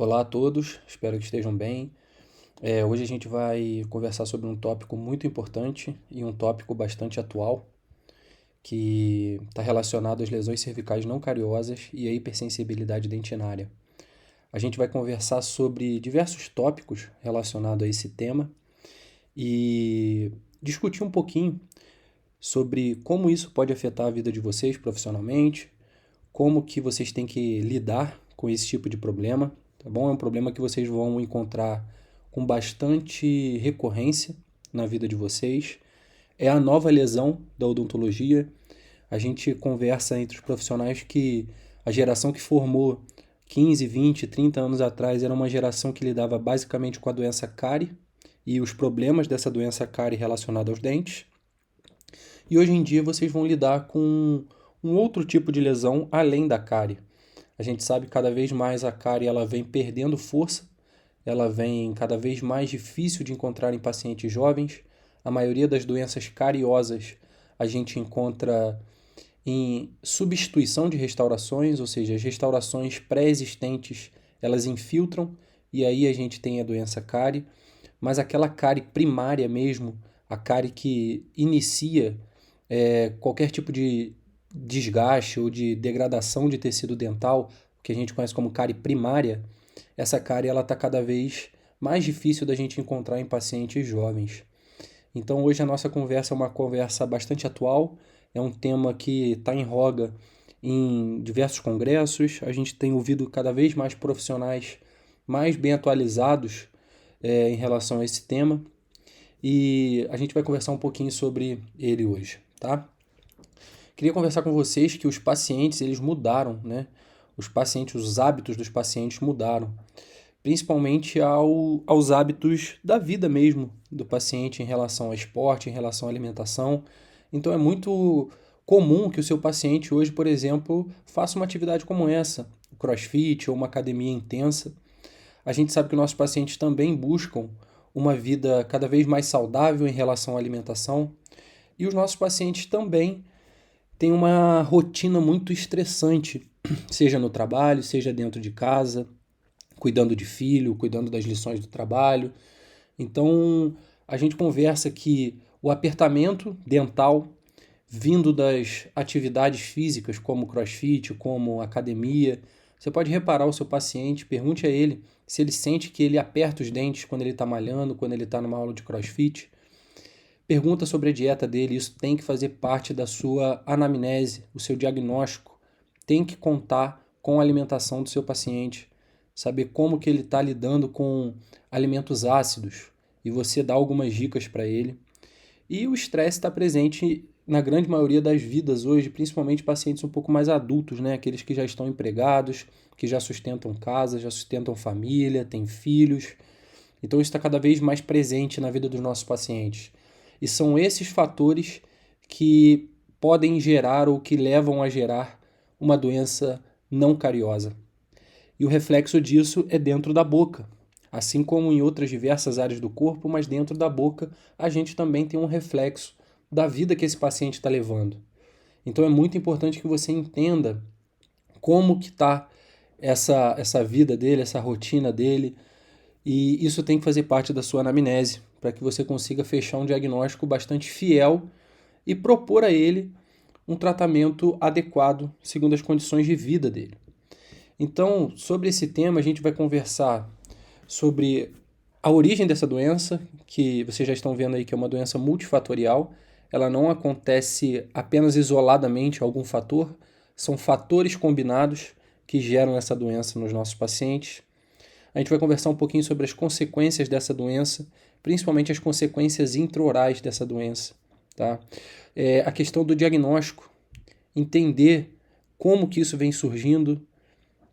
Olá a todos, espero que estejam bem. Hoje a gente vai conversar sobre um tópico muito importante e um tópico bastante atual, que está relacionado às lesões cervicais não cariosas e à hipersensibilidade dentinária. A gente vai conversar sobre diversos tópicos relacionados a esse tema e discutir um pouquinho sobre como isso pode afetar a vida de vocês profissionalmente, como que vocês têm que lidar com esse tipo de problema, tá bom? É um problema que vocês vão encontrar com bastante recorrência na vida de vocês. É a nova lesão da odontologia. A gente conversa entre os profissionais que a geração que formou 15, 20, 30 anos atrás era uma geração que lidava basicamente com a doença cárie e os problemas dessa doença cárie relacionada aos dentes. E hoje em dia vocês vão lidar com um outro tipo de lesão além da cárie. A gente sabe que cada vez mais a cárie ela vem perdendo força, ela vem cada vez mais difícil de encontrar em pacientes jovens. A maioria das doenças cariosas a gente encontra em substituição de restaurações, ou seja, as restaurações pré-existentes elas infiltram e aí a gente tem a doença cárie, mas aquela cárie primária mesmo, a cárie que inicia qualquer tipo de desgaste ou de degradação de tecido dental, que a gente conhece como cárie primária, essa cárie ela está cada vez mais difícil da gente encontrar em pacientes jovens. Então hoje a nossa conversa é uma conversa bastante atual, é um tema que está em voga em diversos congressos, a gente tem ouvido cada vez mais profissionais mais bem atualizados em relação a esse tema e a gente vai conversar um pouquinho sobre ele hoje, tá? Queria conversar com vocês que os pacientes, eles mudaram, né? Os pacientes, os hábitos dos pacientes mudaram, principalmente aos hábitos da vida mesmo do paciente em relação ao esporte, em relação à alimentação. Então é muito comum que o seu paciente hoje, por exemplo, faça uma atividade como essa, o CrossFit ou uma academia intensa. A gente sabe que nossos pacientes também buscam uma vida cada vez mais saudável em relação à alimentação e os nossos pacientes também tem uma rotina muito estressante, seja no trabalho, seja dentro de casa, cuidando de filho, cuidando das lições do trabalho. Então, a gente conversa que o apertamento dental vindo das atividades físicas, como CrossFit, como academia, você pode reparar o seu paciente, pergunte a ele se ele sente que ele aperta os dentes quando ele está malhando, quando ele está numa aula de CrossFit. Pergunta sobre a dieta dele, isso tem que fazer parte da sua anamnese, o seu diagnóstico. Tem que contar com a alimentação do seu paciente, saber como que ele está lidando com alimentos ácidos e você dá algumas dicas para ele. E o estresse está presente na grande maioria das vidas hoje, principalmente pacientes um pouco mais adultos, né? Aqueles que já estão empregados, que já sustentam casa, já sustentam família, têm filhos. Então isso está cada vez mais presente na vida dos nossos pacientes. E são esses fatores que podem gerar ou que levam a gerar uma doença não cariosa. E o reflexo disso é dentro da boca. Assim como em outras diversas áreas do corpo, mas dentro da boca a gente também tem um reflexo da vida que esse paciente está levando. Então é muito importante que você entenda como que está essa vida dele, essa rotina dele, e isso tem que fazer parte da sua anamnese, para que você consiga fechar um diagnóstico bastante fiel e propor a ele um tratamento adequado segundo as condições de vida dele. Então, sobre esse tema, a gente vai conversar sobre a origem dessa doença, que vocês já estão vendo aí que é uma doença multifatorial. Ela não acontece apenas isoladamente a algum fator, são fatores combinados que geram essa doença nos nossos pacientes. A gente vai conversar um pouquinho sobre as consequências dessa doença, principalmente as consequências intraorais dessa doença, tá? A questão do diagnóstico, entender como que isso vem surgindo,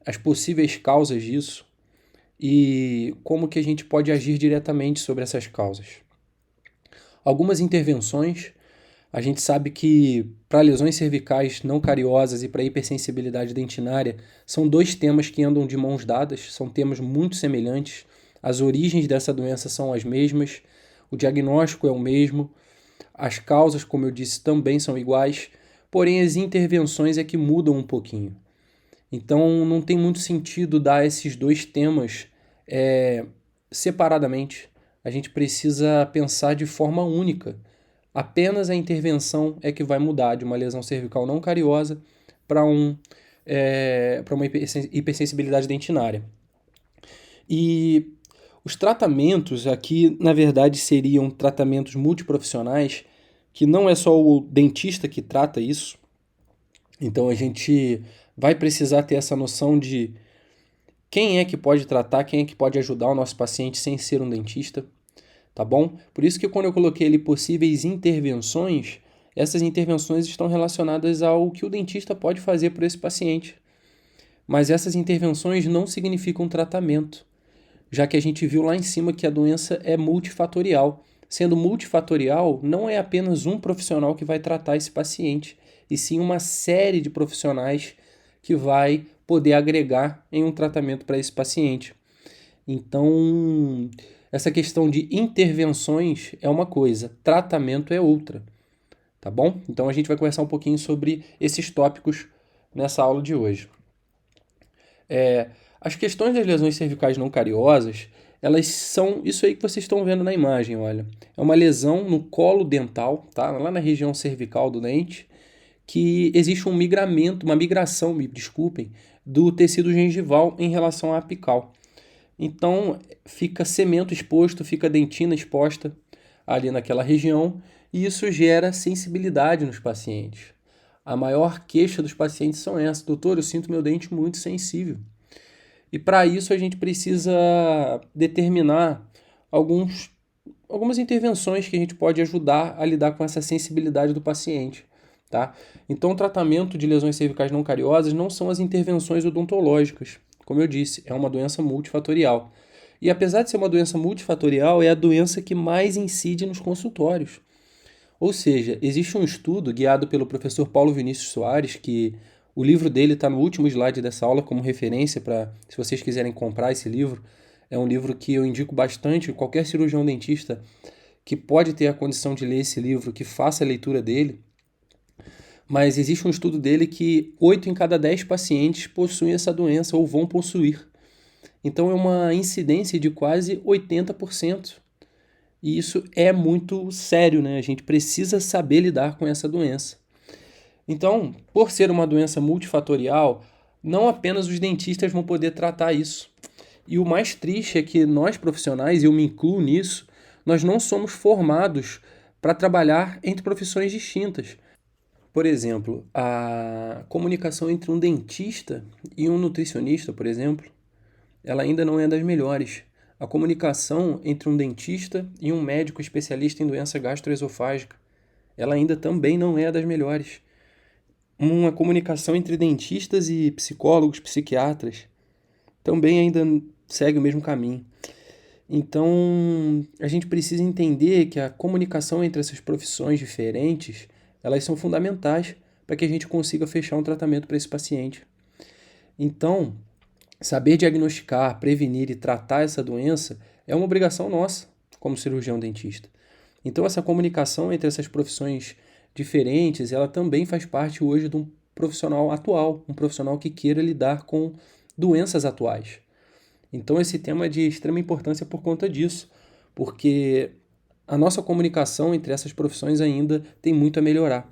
as possíveis causas disso e como que a gente pode agir diretamente sobre essas causas. Algumas intervenções, a gente sabe que para lesões cervicais não cariosas e para hipersensibilidade dentinária são dois temas que andam de mãos dadas, são temas muito semelhantes, as origens dessa doença são as mesmas, o diagnóstico é o mesmo, as causas, como eu disse, também são iguais, porém as intervenções é que mudam um pouquinho. Então não tem muito sentido dar esses dois temas separadamente. A gente precisa pensar de forma única. Apenas a intervenção é que vai mudar de uma lesão cervical não cariosa para para uma hipersensibilidade dentinária. E os tratamentos aqui, na verdade, seriam tratamentos multiprofissionais, que não é só o dentista que trata isso. Então a gente vai precisar ter essa noção de quem é que pode tratar, quem é que pode ajudar o nosso paciente sem ser um dentista, tá bom? Por isso que quando eu coloquei ali possíveis intervenções, essas intervenções estão relacionadas ao que o dentista pode fazer por esse paciente. Mas essas intervenções não significam tratamento, já que a gente viu lá em cima que a doença é multifatorial. Sendo multifatorial, não é apenas um profissional que vai tratar esse paciente, e sim uma série de profissionais que vai poder agregar em um tratamento para esse paciente. Então, essa questão de intervenções é uma coisa, tratamento é outra, tá bom? Então a gente vai conversar um pouquinho sobre esses tópicos nessa aula de hoje. As questões das lesões cervicais não cariosas, elas são isso aí que vocês estão vendo na imagem, olha. É uma lesão no colo dental, tá? Lá na região cervical do dente, que existe uma migração, me desculpem, do tecido gengival em relação à apical. Então, fica cemento exposto, fica dentina exposta ali naquela região, e isso gera sensibilidade nos pacientes. A maior queixa dos pacientes são essas: doutor, eu sinto meu dente muito sensível. E para isso a gente precisa determinar algumas intervenções que a gente pode ajudar a lidar com essa sensibilidade do paciente, tá? Então, o tratamento de lesões cervicais não cariosas não são as intervenções odontológicas. Como eu disse, é uma doença multifatorial. E apesar de ser uma doença multifatorial, é a doença que mais incide nos consultórios. Ou seja, existe um estudo guiado pelo professor Paulo Vinícius Soares, que o livro dele está no último slide dessa aula como referência para, se vocês quiserem comprar esse livro. É um livro que eu indico bastante, qualquer cirurgião dentista que pode ter a condição de ler esse livro, que faça a leitura dele. Mas existe um estudo dele que 8 em cada 10 pacientes possuem essa doença ou vão possuir. Então é uma incidência de quase 80%. E isso é muito sério, né? A gente precisa saber lidar com essa doença. Então, por ser uma doença multifatorial, não apenas os dentistas vão poder tratar isso. E o mais triste é que nós profissionais, e eu me incluo nisso, nós não somos formados para trabalhar entre profissões distintas. Por exemplo, a comunicação entre um dentista e um nutricionista, por exemplo, ela ainda não é das melhores. A comunicação entre um dentista e um médico especialista em doença gastroesofágica, ela ainda também não é das melhores. Uma comunicação entre dentistas e psicólogos, psiquiatras, também ainda segue o mesmo caminho. Então, a gente precisa entender que a comunicação entre essas profissões diferentes, elas são fundamentais para que a gente consiga fechar um tratamento para esse paciente. Então, saber diagnosticar, prevenir e tratar essa doença é uma obrigação nossa, como cirurgião dentista. Então, essa comunicação entre essas profissões diferentes, ela também faz parte hoje de um profissional atual, um profissional que queira lidar com doenças atuais. Então, esse tema é de extrema importância por conta disso, porque a nossa comunicação entre essas profissões ainda tem muito a melhorar.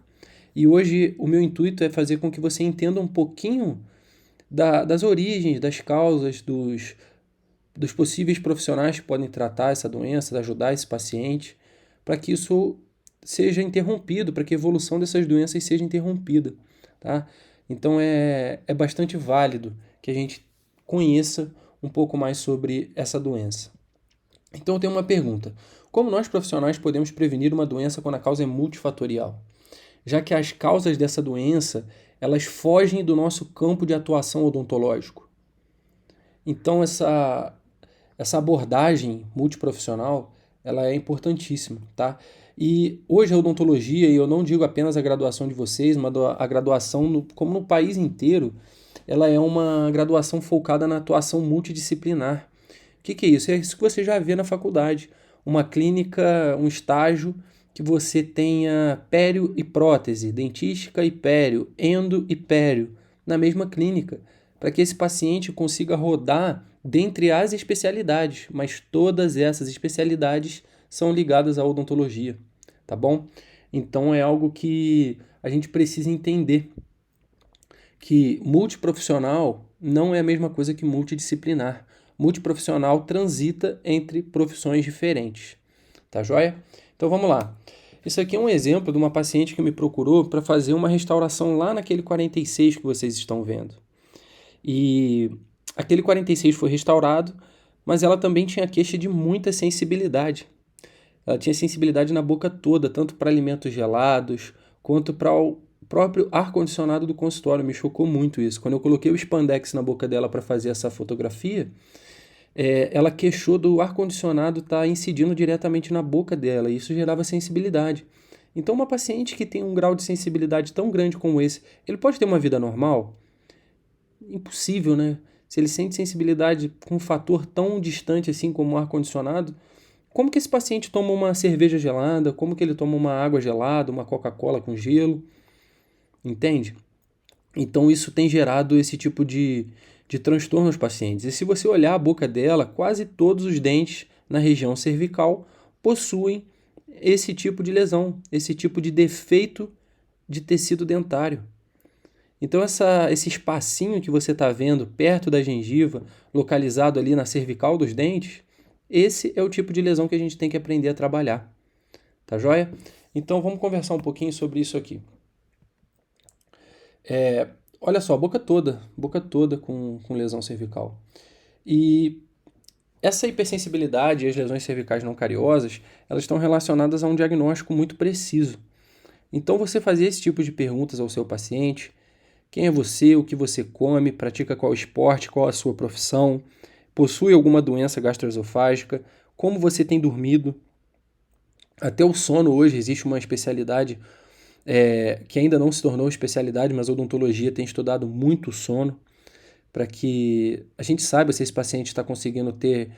E hoje o meu intuito é fazer com que você entenda um pouquinho das origens, das causas, dos possíveis profissionais que podem tratar essa doença, ajudar esse paciente, para que isso seja interrompido, para que a evolução dessas doenças seja interrompida, tá? Então é bastante válido que a gente conheça um pouco mais sobre essa doença. Então eu tenho uma pergunta: como nós profissionais podemos prevenir uma doença quando a causa é multifatorial? Já que as causas dessa doença, elas fogem do nosso campo de atuação odontológico. Então essa abordagem multiprofissional, ela é importantíssima, tá? E hoje a odontologia, e eu não digo apenas a graduação de vocês, mas a graduação, como no país inteiro, ela é uma graduação focada na atuação multidisciplinar. O que é isso? É isso que você já vê na faculdade. Uma clínica, um estágio que você tenha pério e prótese, dentística e pério, endo e pério, na mesma clínica. para que esse paciente consiga rodar dentre as especialidades, mas todas essas especialidades são ligadas à odontologia, tá bom? Então é algo que a gente precisa entender, que multiprofissional não é a mesma coisa que multidisciplinar. Multiprofissional transita entre profissões diferentes, tá joia? Então vamos lá. Isso aqui é um exemplo de uma paciente que me procurou para fazer uma restauração lá naquele 46 que vocês estão vendo. E aquele 46 foi restaurado, mas ela também tinha queixa de muita sensibilidade. Ela tinha sensibilidade na boca toda, tanto para alimentos gelados, quanto para o próprio ar-condicionado do consultório. Me chocou muito isso. Quando eu coloquei o spandex na boca dela para fazer essa fotografia, ela queixou do ar-condicionado estar incidindo diretamente na boca dela, e isso gerava sensibilidade. Então, uma paciente que tem um grau de sensibilidade tão grande como esse, ele pode ter uma vida normal? Impossível, né? Se ele sente sensibilidade com um fator tão distante assim como o ar-condicionado, como que esse paciente toma uma cerveja gelada? Como que ele toma uma água gelada, uma Coca-Cola com gelo? Entende? Então isso tem gerado esse tipo de transtorno nos pacientes. E se você olhar a boca dela, quase todos os dentes na região cervical possuem esse tipo de lesão, esse tipo de defeito de tecido dentário. Então esse espacinho que você está vendo perto da gengiva, localizado ali na cervical dos dentes, esse é o tipo de lesão que a gente tem que aprender a trabalhar. Tá joia? Então vamos conversar um pouquinho sobre isso aqui. Olha só, boca toda com lesão cervical. E essa hipersensibilidade e as lesões cervicais não cariosas, elas estão relacionadas a um diagnóstico muito preciso. Então você fazer esse tipo de perguntas ao seu paciente: quem é você, o que você come, pratica qual esporte, qual a sua profissão, possui alguma doença gastroesofágica, como você tem dormido. Até o sono hoje existe uma especialidade que ainda não se tornou especialidade, mas a odontologia tem estudado muito o sono, para que a gente saiba se esse paciente está conseguindo ter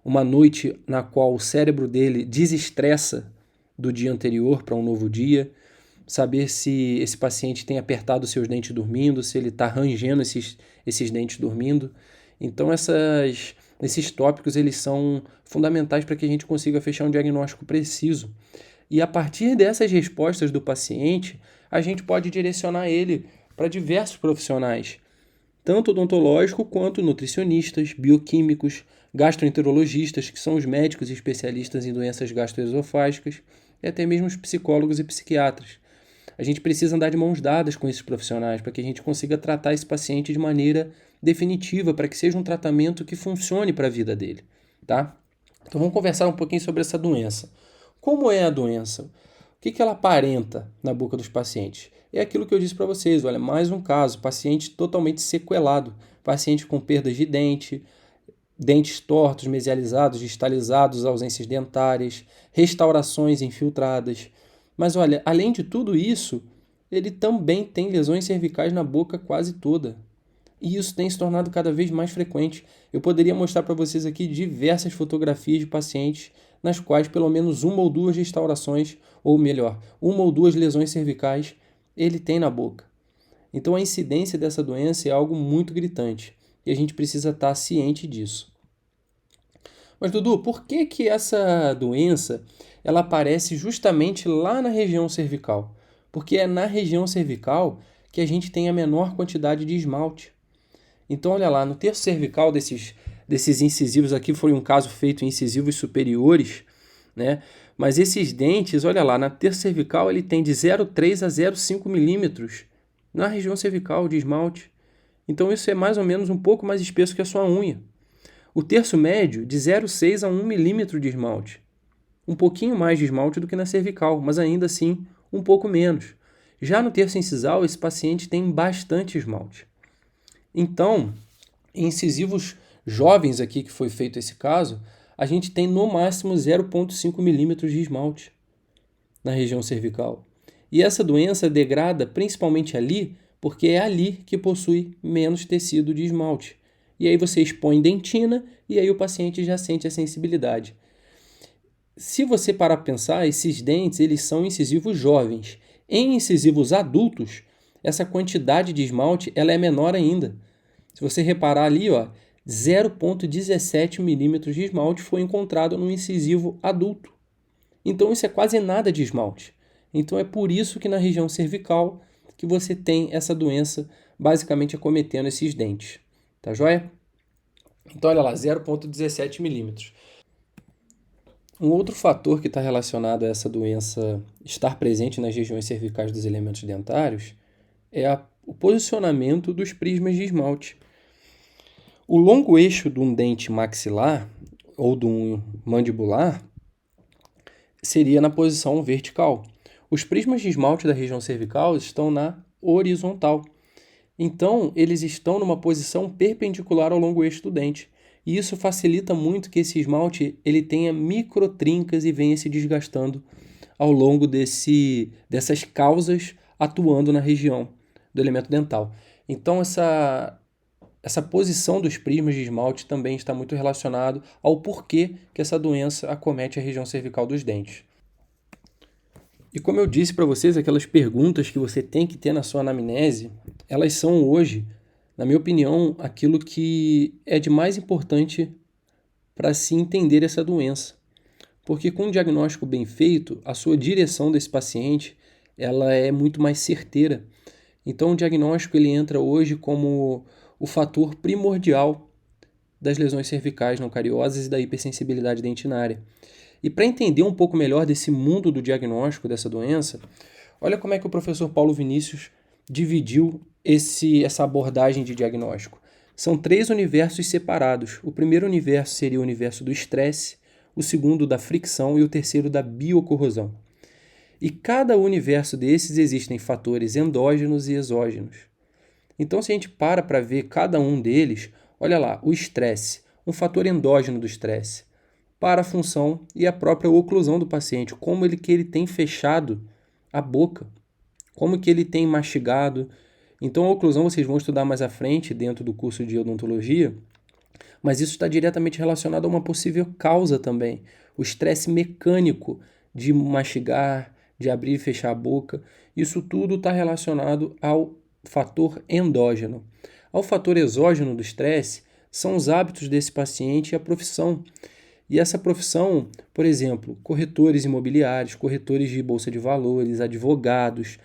uma noite na qual o cérebro dele desestressa do dia anterior para um novo dia, saber se esse paciente tem apertado seus dentes dormindo, se ele está rangendo esses dentes dormindo. Então esses tópicos eles são fundamentais para que a gente consiga fechar um diagnóstico preciso. E a partir dessas respostas do paciente, a gente pode direcionar ele para diversos profissionais, tanto odontológico quanto nutricionistas, bioquímicos, gastroenterologistas, que são os médicos especialistas em doenças gastroesofágicas, e até mesmo os psicólogos e psiquiatras. A gente precisa andar de mãos dadas com esses profissionais para que a gente consiga tratar esse paciente de maneira definitiva, para que seja um tratamento que funcione para a vida dele, tá? Então vamos conversar um pouquinho sobre essa doença. Como é a doença? O que ela aparenta na boca dos pacientes? É aquilo que eu disse para vocês, olha, mais um caso, paciente totalmente sequelado, paciente com perdas de dente, dentes tortos, mesializados, distalizados, ausências dentárias, restaurações infiltradas. Mas olha, além de tudo isso, ele também tem lesões cervicais na boca quase toda. E isso tem se tornado cada vez mais frequente. Eu poderia mostrar para vocês aqui diversas fotografias de pacientes nas quais pelo menos uma ou duas restaurações, ou melhor, uma ou duas lesões cervicais ele tem na boca. Então a incidência dessa doença é algo muito gritante e a gente precisa estar ciente disso. Mas Dudu, por que essa doença ela aparece justamente lá na região cervical? Porque é na região cervical que a gente tem a menor quantidade de esmalte. Então, olha lá, no terço cervical desses incisivos aqui, foi um caso feito em incisivos superiores, né? Mas esses dentes, olha lá, na terço cervical ele tem de 0,3 a 0,5 milímetros na região cervical de esmalte. Então, isso é mais ou menos um pouco mais espesso que a sua unha. O terço médio, de 0,6 a 1 milímetro de esmalte. Um pouquinho mais de esmalte do que na cervical, mas ainda assim um pouco menos. Já no terço incisal, esse paciente tem bastante esmalte. Então, em incisivos jovens aqui que foi feito esse caso, a gente tem no máximo 0,5 milímetros de esmalte na região cervical. E essa doença degrada principalmente ali, porque é ali que possui menos tecido de esmalte. E aí você expõe dentina e aí o paciente já sente a sensibilidade. Se você parar para pensar, esses dentes eles são incisivos jovens. Em incisivos adultos, essa quantidade de esmalte ela é menor ainda. Se você reparar ali, ó, 0,17 milímetros de esmalte foi encontrado no incisivo adulto. Então isso é quase nada de esmalte. Então é por isso que na região cervical que você tem essa doença basicamente acometendo esses dentes. Tá joia? Então olha lá, 0,17 milímetros. Um outro fator que está relacionado a essa doença estar presente nas regiões cervicais dos elementos dentários é o posicionamento dos prismas de esmalte. O longo eixo de um dente maxilar ou de um mandibular seria na posição vertical. Os prismas de esmalte da região cervical estão na horizontal. Então, eles estão numa posição perpendicular ao longo eixo do dente. E isso facilita muito que esse esmalte ele tenha microtrincas e venha se desgastando ao longo dessas causas atuando na região do elemento dental. Então, essa posição dos prismas de esmalte também está muito relacionado ao porquê que essa doença acomete a região cervical dos dentes. E como eu disse para vocês, aquelas perguntas que você tem que ter na sua anamnese, elas são hoje, na minha opinião, aquilo que é de mais importante para se entender essa doença. Porque com um diagnóstico bem feito, a sua direção desse paciente, ela é muito mais certeira. Então o diagnóstico ele entra hoje como o fator primordial das lesões cervicais não cariosas e da hipersensibilidade dentinária. E para entender um pouco melhor desse mundo do diagnóstico dessa doença, olha como é que o professor Paulo Vinícius dividiu essa abordagem de diagnóstico. São 3 universos separados. O primeiro universo seria o universo do estresse, o segundo da fricção e o terceiro da biocorrosão. E cada universo desses existem fatores endógenos e exógenos. Então, se a gente para ver cada um deles, olha lá, o estresse, um fator endógeno do estresse, para a função e a própria oclusão do paciente, como que ele tem fechado a boca, como que ele tem mastigado. Então a oclusão vocês vão estudar mais à frente dentro do curso de odontologia, mas isso está diretamente relacionado a uma possível causa também, o estresse mecânico de mastigar, de abrir e fechar a boca, isso tudo está relacionado ao fator endógeno. Ao fator exógeno do estresse, são os hábitos desse paciente e a profissão. E essa profissão, por exemplo, corretores imobiliários, corretores de bolsa de valores, advogados,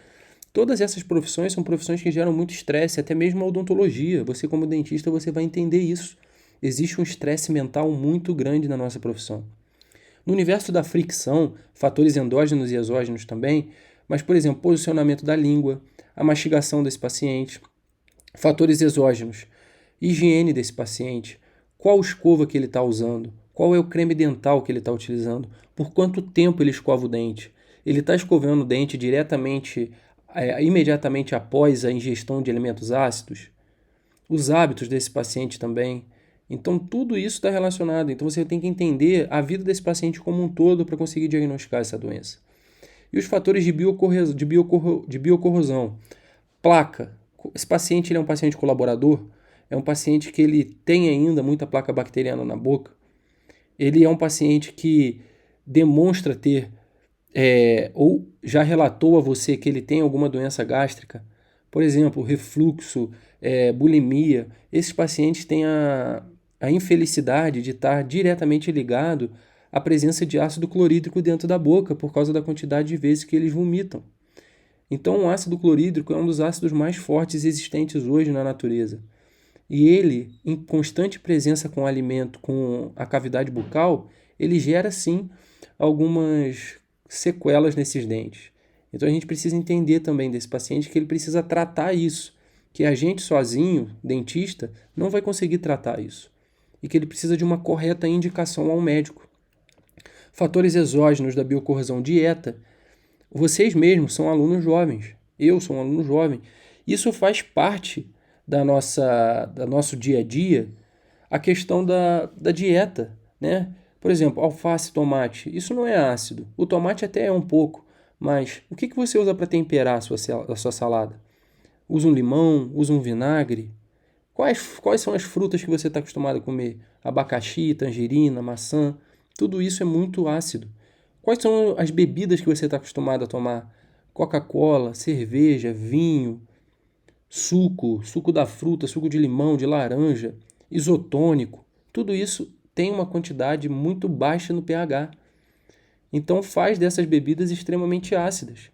todas essas profissões são profissões que geram muito estresse, até mesmo a odontologia. Você como dentista, você vai entender isso. Existe um estresse mental muito grande na nossa profissão. No universo da fricção, fatores endógenos e exógenos também, mas, por exemplo, posicionamento da língua, a mastigação desse paciente, fatores exógenos, higiene desse paciente, qual escova que ele está usando, qual é o creme dental que ele está utilizando, por quanto tempo ele escova o dente, ele está escovando o dente imediatamente após a ingestão de alimentos ácidos, os hábitos desse paciente também. Então, tudo isso está relacionado. Então, você tem que entender a vida desse paciente como um todo para conseguir diagnosticar essa doença. E os fatores de biocorrosão. Placa. Esse paciente ele é um paciente colaborador, é um paciente que ele tem ainda muita placa bacteriana na boca, ele é um paciente que demonstra ter, ou já relatou a você que ele tem alguma doença gástrica, por exemplo, refluxo, bulimia. Esses pacientes têm a infelicidade de estar diretamente ligado à presença de ácido clorídrico dentro da boca por causa da quantidade de vezes que eles vomitam. Então, o ácido clorídrico é um dos ácidos mais fortes existentes hoje na natureza. E ele, em constante presença com o alimento, com a cavidade bucal, ele gera sim algumas sequelas nesses dentes. Então a gente precisa entender também desse paciente que ele precisa tratar isso, que a gente sozinho, dentista, não vai conseguir tratar isso. E que ele precisa de uma correta indicação ao médico. Fatores exógenos da biocorrosão, dieta. Vocês mesmos são alunos jovens, eu sou um aluno jovem. Isso faz parte do nosso dia a dia, a questão da dieta, né? Por exemplo, alface, tomate, isso não é ácido. O tomate até é um pouco, mas o que você usa para temperar a sua salada? Usa um limão? Usa um vinagre? Quais são as frutas que você está acostumado a comer? Abacaxi, tangerina, maçã, tudo isso é muito ácido. Quais são as bebidas que você está acostumado a tomar? Coca-Cola, cerveja, vinho. suco da fruta, suco de limão, de laranja, isotônico, tudo isso tem uma quantidade muito baixa no pH. Então faz dessas bebidas extremamente ácidas.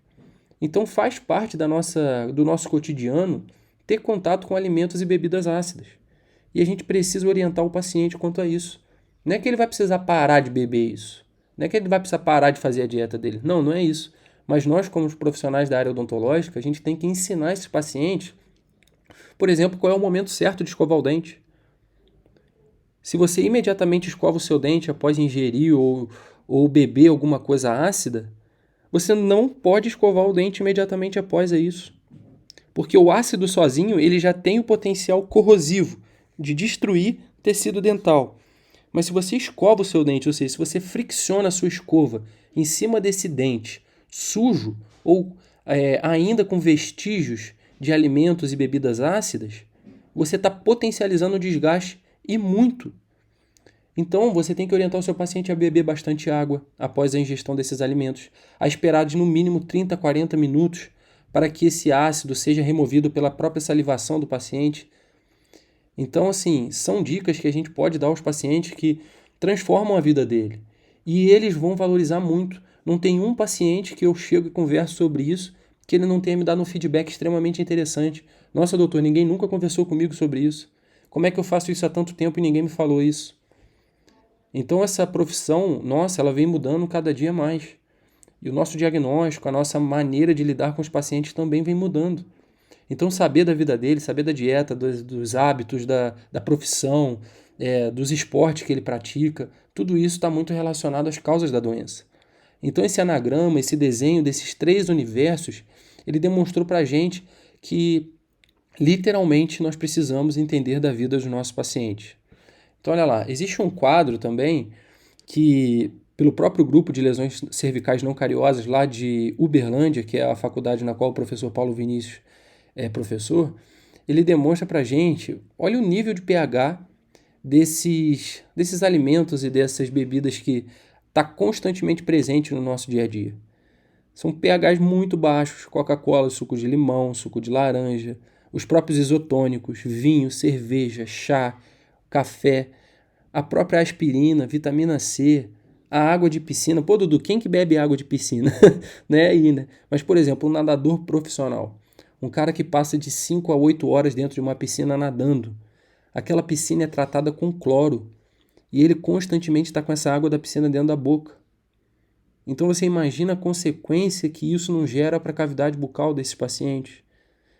Então faz parte do nosso cotidiano ter contato com alimentos e bebidas ácidas. E a gente precisa orientar o paciente quanto a isso. Não é que ele vai precisar parar de beber isso. Não é que ele vai precisar parar de fazer a dieta dele. Não, não é isso. Mas nós, como os profissionais da área odontológica, a gente tem que ensinar esses pacientes, por exemplo, qual é o momento certo de escovar o dente. Se você imediatamente escova o seu dente após ingerir ou beber alguma coisa ácida, você não pode escovar o dente imediatamente após isso. Porque o ácido sozinho ele já tem o potencial corrosivo de destruir tecido dental. Mas se você escova o seu dente, ou seja, se você fricciona a sua escova em cima desse dente sujo ou ainda com vestígios de alimentos e bebidas ácidas, você está potencializando o desgaste e muito. Então, você tem que orientar o seu paciente a beber bastante água após a ingestão desses alimentos, a esperar de no mínimo 30 a 40 minutos para que esse ácido seja removido pela própria salivação do paciente. Então, assim, são dicas que a gente pode dar aos pacientes que transformam a vida dele. E eles vão valorizar muito. Não tem um paciente que eu chego e converso sobre isso que ele não tenha me dado um feedback extremamente interessante. Nossa, doutor, ninguém nunca conversou comigo sobre isso. Como é que eu faço isso há tanto tempo e ninguém me falou isso? Então essa profissão, nossa, ela vem mudando cada dia mais. E o nosso diagnóstico, a nossa maneira de lidar com os pacientes também vem mudando. Então saber da vida dele, saber da dieta, dos hábitos, da profissão, dos esportes que ele pratica, tudo isso está muito relacionado às causas da doença. Então esse anagrama, esse desenho desses 3 universos, ele demonstrou para a gente que literalmente nós precisamos entender da vida dos nossos pacientes. Então, olha lá, existe um quadro também que, pelo próprio grupo de lesões cervicais não cariosas lá de Uberlândia, que é a faculdade na qual o professor Paulo Vinícius é professor, ele demonstra pra gente, olha o nível de pH desses alimentos e dessas bebidas que está constantemente presente no nosso dia a dia. São pHs muito baixos, Coca-Cola, suco de limão, suco de laranja, os próprios isotônicos, vinho, cerveja, chá, café, a própria aspirina, vitamina C, a água de piscina. Pô, Dudu, quem que bebe água de piscina? Né? Mas, por exemplo, um nadador profissional, um cara que passa de 5 a 8 horas dentro de uma piscina nadando. Aquela piscina é tratada com cloro e ele constantemente está com essa água da piscina dentro da boca. Então você imagina a consequência que isso não gera para a cavidade bucal desses pacientes.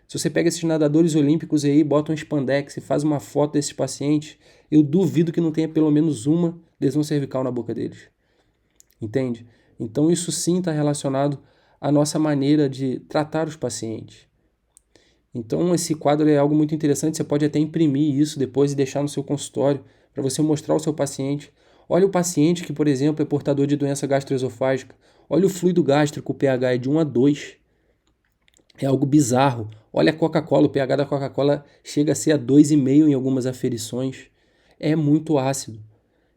Se você pega esses nadadores olímpicos aí, bota um spandex e faz uma foto desses pacientes, eu duvido que não tenha pelo menos uma lesão cervical na boca deles. Entende? Então isso sim está relacionado à nossa maneira de tratar os pacientes. Então esse quadro é algo muito interessante, você pode até imprimir isso depois e deixar no seu consultório para você mostrar ao seu paciente. Olha o paciente que, por exemplo, é portador de doença gastroesofágica. Olha o fluido gástrico, o pH é de 1 a 2. É algo bizarro. Olha a Coca-Cola, o pH da Coca-Cola chega a ser a 2,5 em algumas aferições. É muito ácido.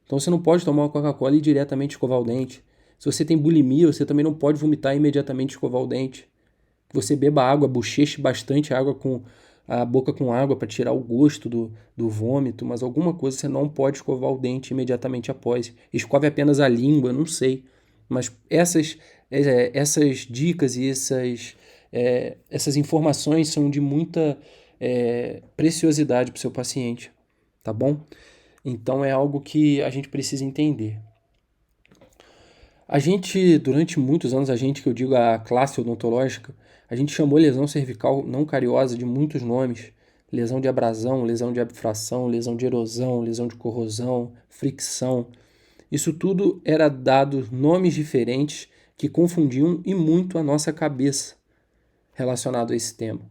Então você não pode tomar uma Coca-Cola e diretamente escovar o dente. Se você tem bulimia, você também não pode vomitar e imediatamente escovar o dente. Você beba água, bocheche bastante água com a boca com água para tirar o gosto do vômito, mas alguma coisa você não pode escovar o dente imediatamente após. Escove apenas a língua, não sei. Mas essas dicas e essas informações são de muita preciosidade para o seu paciente, tá bom? Então é algo que a gente precisa entender. A gente, durante muitos anos, que eu digo a classe odontológica, a gente chamou lesão cervical não cariosa de muitos nomes. Lesão de abrasão, lesão de abfração, lesão de erosão, lesão de corrosão, fricção. Isso tudo era dado nomes diferentes que confundiam e muito a nossa cabeça relacionado a esse tema.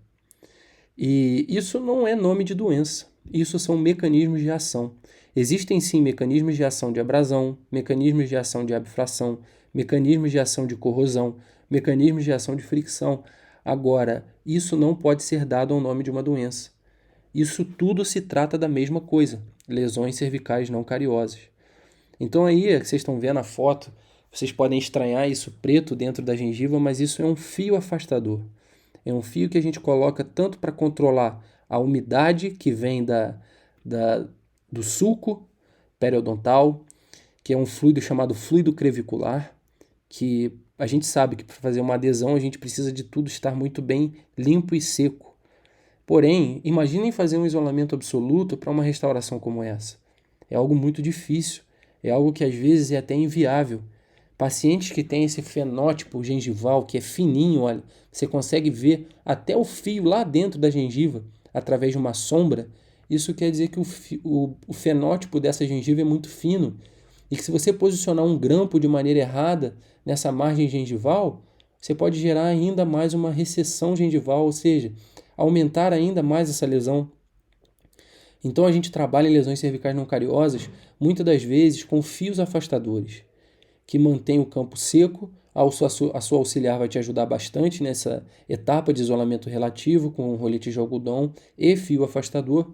E isso não é nome de doença, isso são mecanismos de ação. Existem sim mecanismos de ação de abrasão, mecanismos de ação de abfração, mecanismos de ação de corrosão, mecanismos de ação de fricção. Agora, isso não pode ser dado ao nome de uma doença. Isso tudo se trata da mesma coisa, lesões cervicais não cariosas. Então aí, que vocês estão vendo a foto, vocês podem estranhar isso preto dentro da gengiva, mas isso é um fio afastador. É um fio que a gente coloca tanto para controlar a umidade que vem do sulco periodontal, que é um fluido chamado fluido crevicular, que a gente sabe que para fazer uma adesão a gente precisa de tudo estar muito bem limpo e seco. Porém, imaginem fazer um isolamento absoluto para uma restauração como essa. É algo muito difícil, é algo que às vezes é até inviável. Pacientes que têm esse fenótipo gengival, que é fininho, olha, você consegue ver até o fio lá dentro da gengiva, através de uma sombra. Isso quer dizer que o fenótipo dessa gengiva é muito fino e que se você posicionar um grampo de maneira errada nessa margem gengival, você pode gerar ainda mais uma recessão gengival, ou seja, aumentar ainda mais essa lesão. Então a gente trabalha em lesões cervicais não cariosas, muitas das vezes com fios afastadores, que mantém o campo seco. A sua auxiliar vai te ajudar bastante nessa etapa de isolamento relativo com rolete de algodão e fio afastador,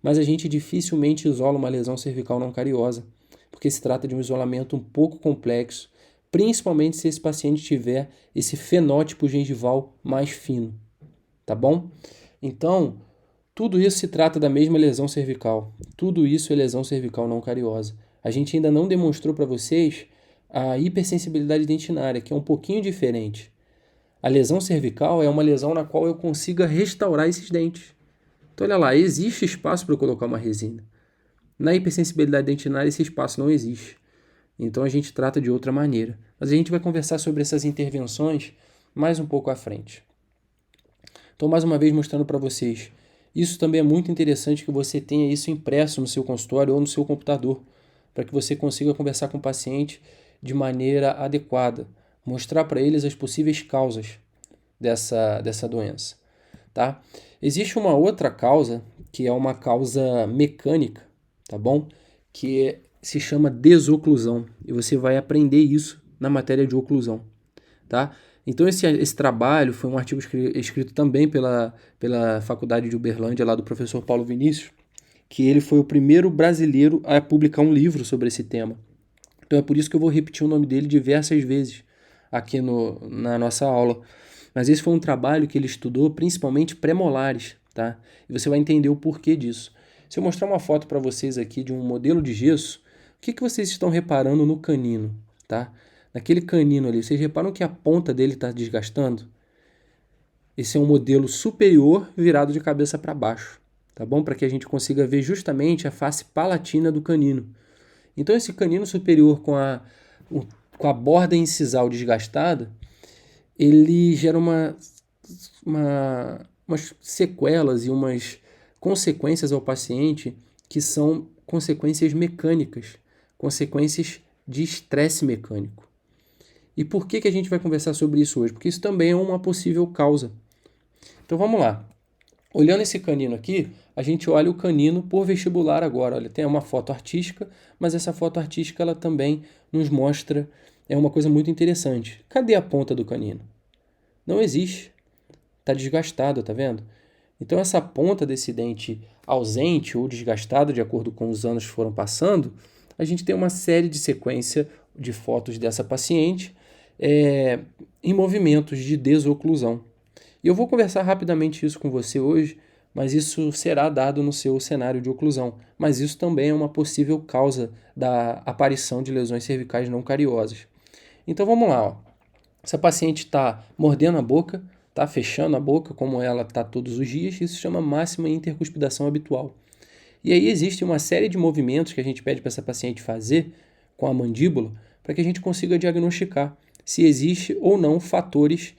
mas a gente dificilmente isola uma lesão cervical não cariosa, porque se trata de um isolamento um pouco complexo, principalmente se esse paciente tiver esse fenótipo gengival mais fino, tá bom? Então, tudo isso se trata da mesma lesão cervical. Tudo isso é lesão cervical não cariosa. A gente ainda não demonstrou para vocês a hipersensibilidade dentinária, que é um pouquinho diferente. A lesão cervical é uma lesão na qual eu consiga restaurar esses dentes. Então, olha lá, existe espaço para eu colocar uma resina. Na hipersensibilidade dentinária, esse espaço não existe. Então, a gente trata de outra maneira. Mas a gente vai conversar sobre essas intervenções mais um pouco à frente. Então, mais uma vez, mostrando para vocês. Isso também é muito interessante que você tenha isso impresso no seu consultório ou no seu computador, para que você consiga conversar com o paciente de maneira adequada, mostrar para eles as possíveis causas dessa doença, tá? Existe uma outra causa, que é uma causa mecânica, tá bom? Que se chama desoclusão, e você vai aprender isso na matéria de oclusão, tá? Então esse trabalho foi um artigo escrito também pela Faculdade de Uberlândia, lá do professor Paulo Vinícius, que ele foi o primeiro brasileiro a publicar um livro sobre esse tema. Então é por isso que eu vou repetir o nome dele diversas vezes aqui na nossa aula. Mas esse foi um trabalho que ele estudou principalmente pré-molares, tá? E você vai entender o porquê disso. Se eu mostrar uma foto para vocês aqui de um modelo de gesso, o que vocês estão reparando no canino, tá? Naquele canino ali, vocês reparam que a ponta dele está desgastando? Esse é um modelo superior virado de cabeça para baixo, tá bom? Para que a gente consiga ver justamente a face palatina do canino. Então esse canino superior com a borda incisal desgastada, ele gera umas sequelas e umas consequências ao paciente que são consequências mecânicas, consequências de estresse mecânico. E por que a gente vai conversar sobre isso hoje? Porque isso também é uma possível causa. Então vamos lá. Olhando esse canino aqui, a gente olha o canino por vestibular agora. Olha, tem uma foto artística, mas essa foto artística ela também nos mostra uma coisa muito interessante. Cadê a ponta do canino? Não existe. Está desgastado, tá vendo? Então essa ponta desse dente ausente ou desgastado, de acordo com os anos que foram passando, a gente tem uma série de sequência de fotos dessa paciente em movimentos de desoclusão. E eu vou conversar rapidamente isso com você hoje, mas isso será dado no seu cenário de oclusão. Mas isso também é uma possível causa da aparição de lesões cervicais não cariosas. Então vamos lá. Ó. Essa paciente está mordendo a boca, está fechando a boca, como ela está todos os dias, isso se chama máxima intercuspidação habitual. E aí existe uma série de movimentos que a gente pede para essa paciente fazer com a mandíbula para que a gente consiga diagnosticar se existe ou não fatores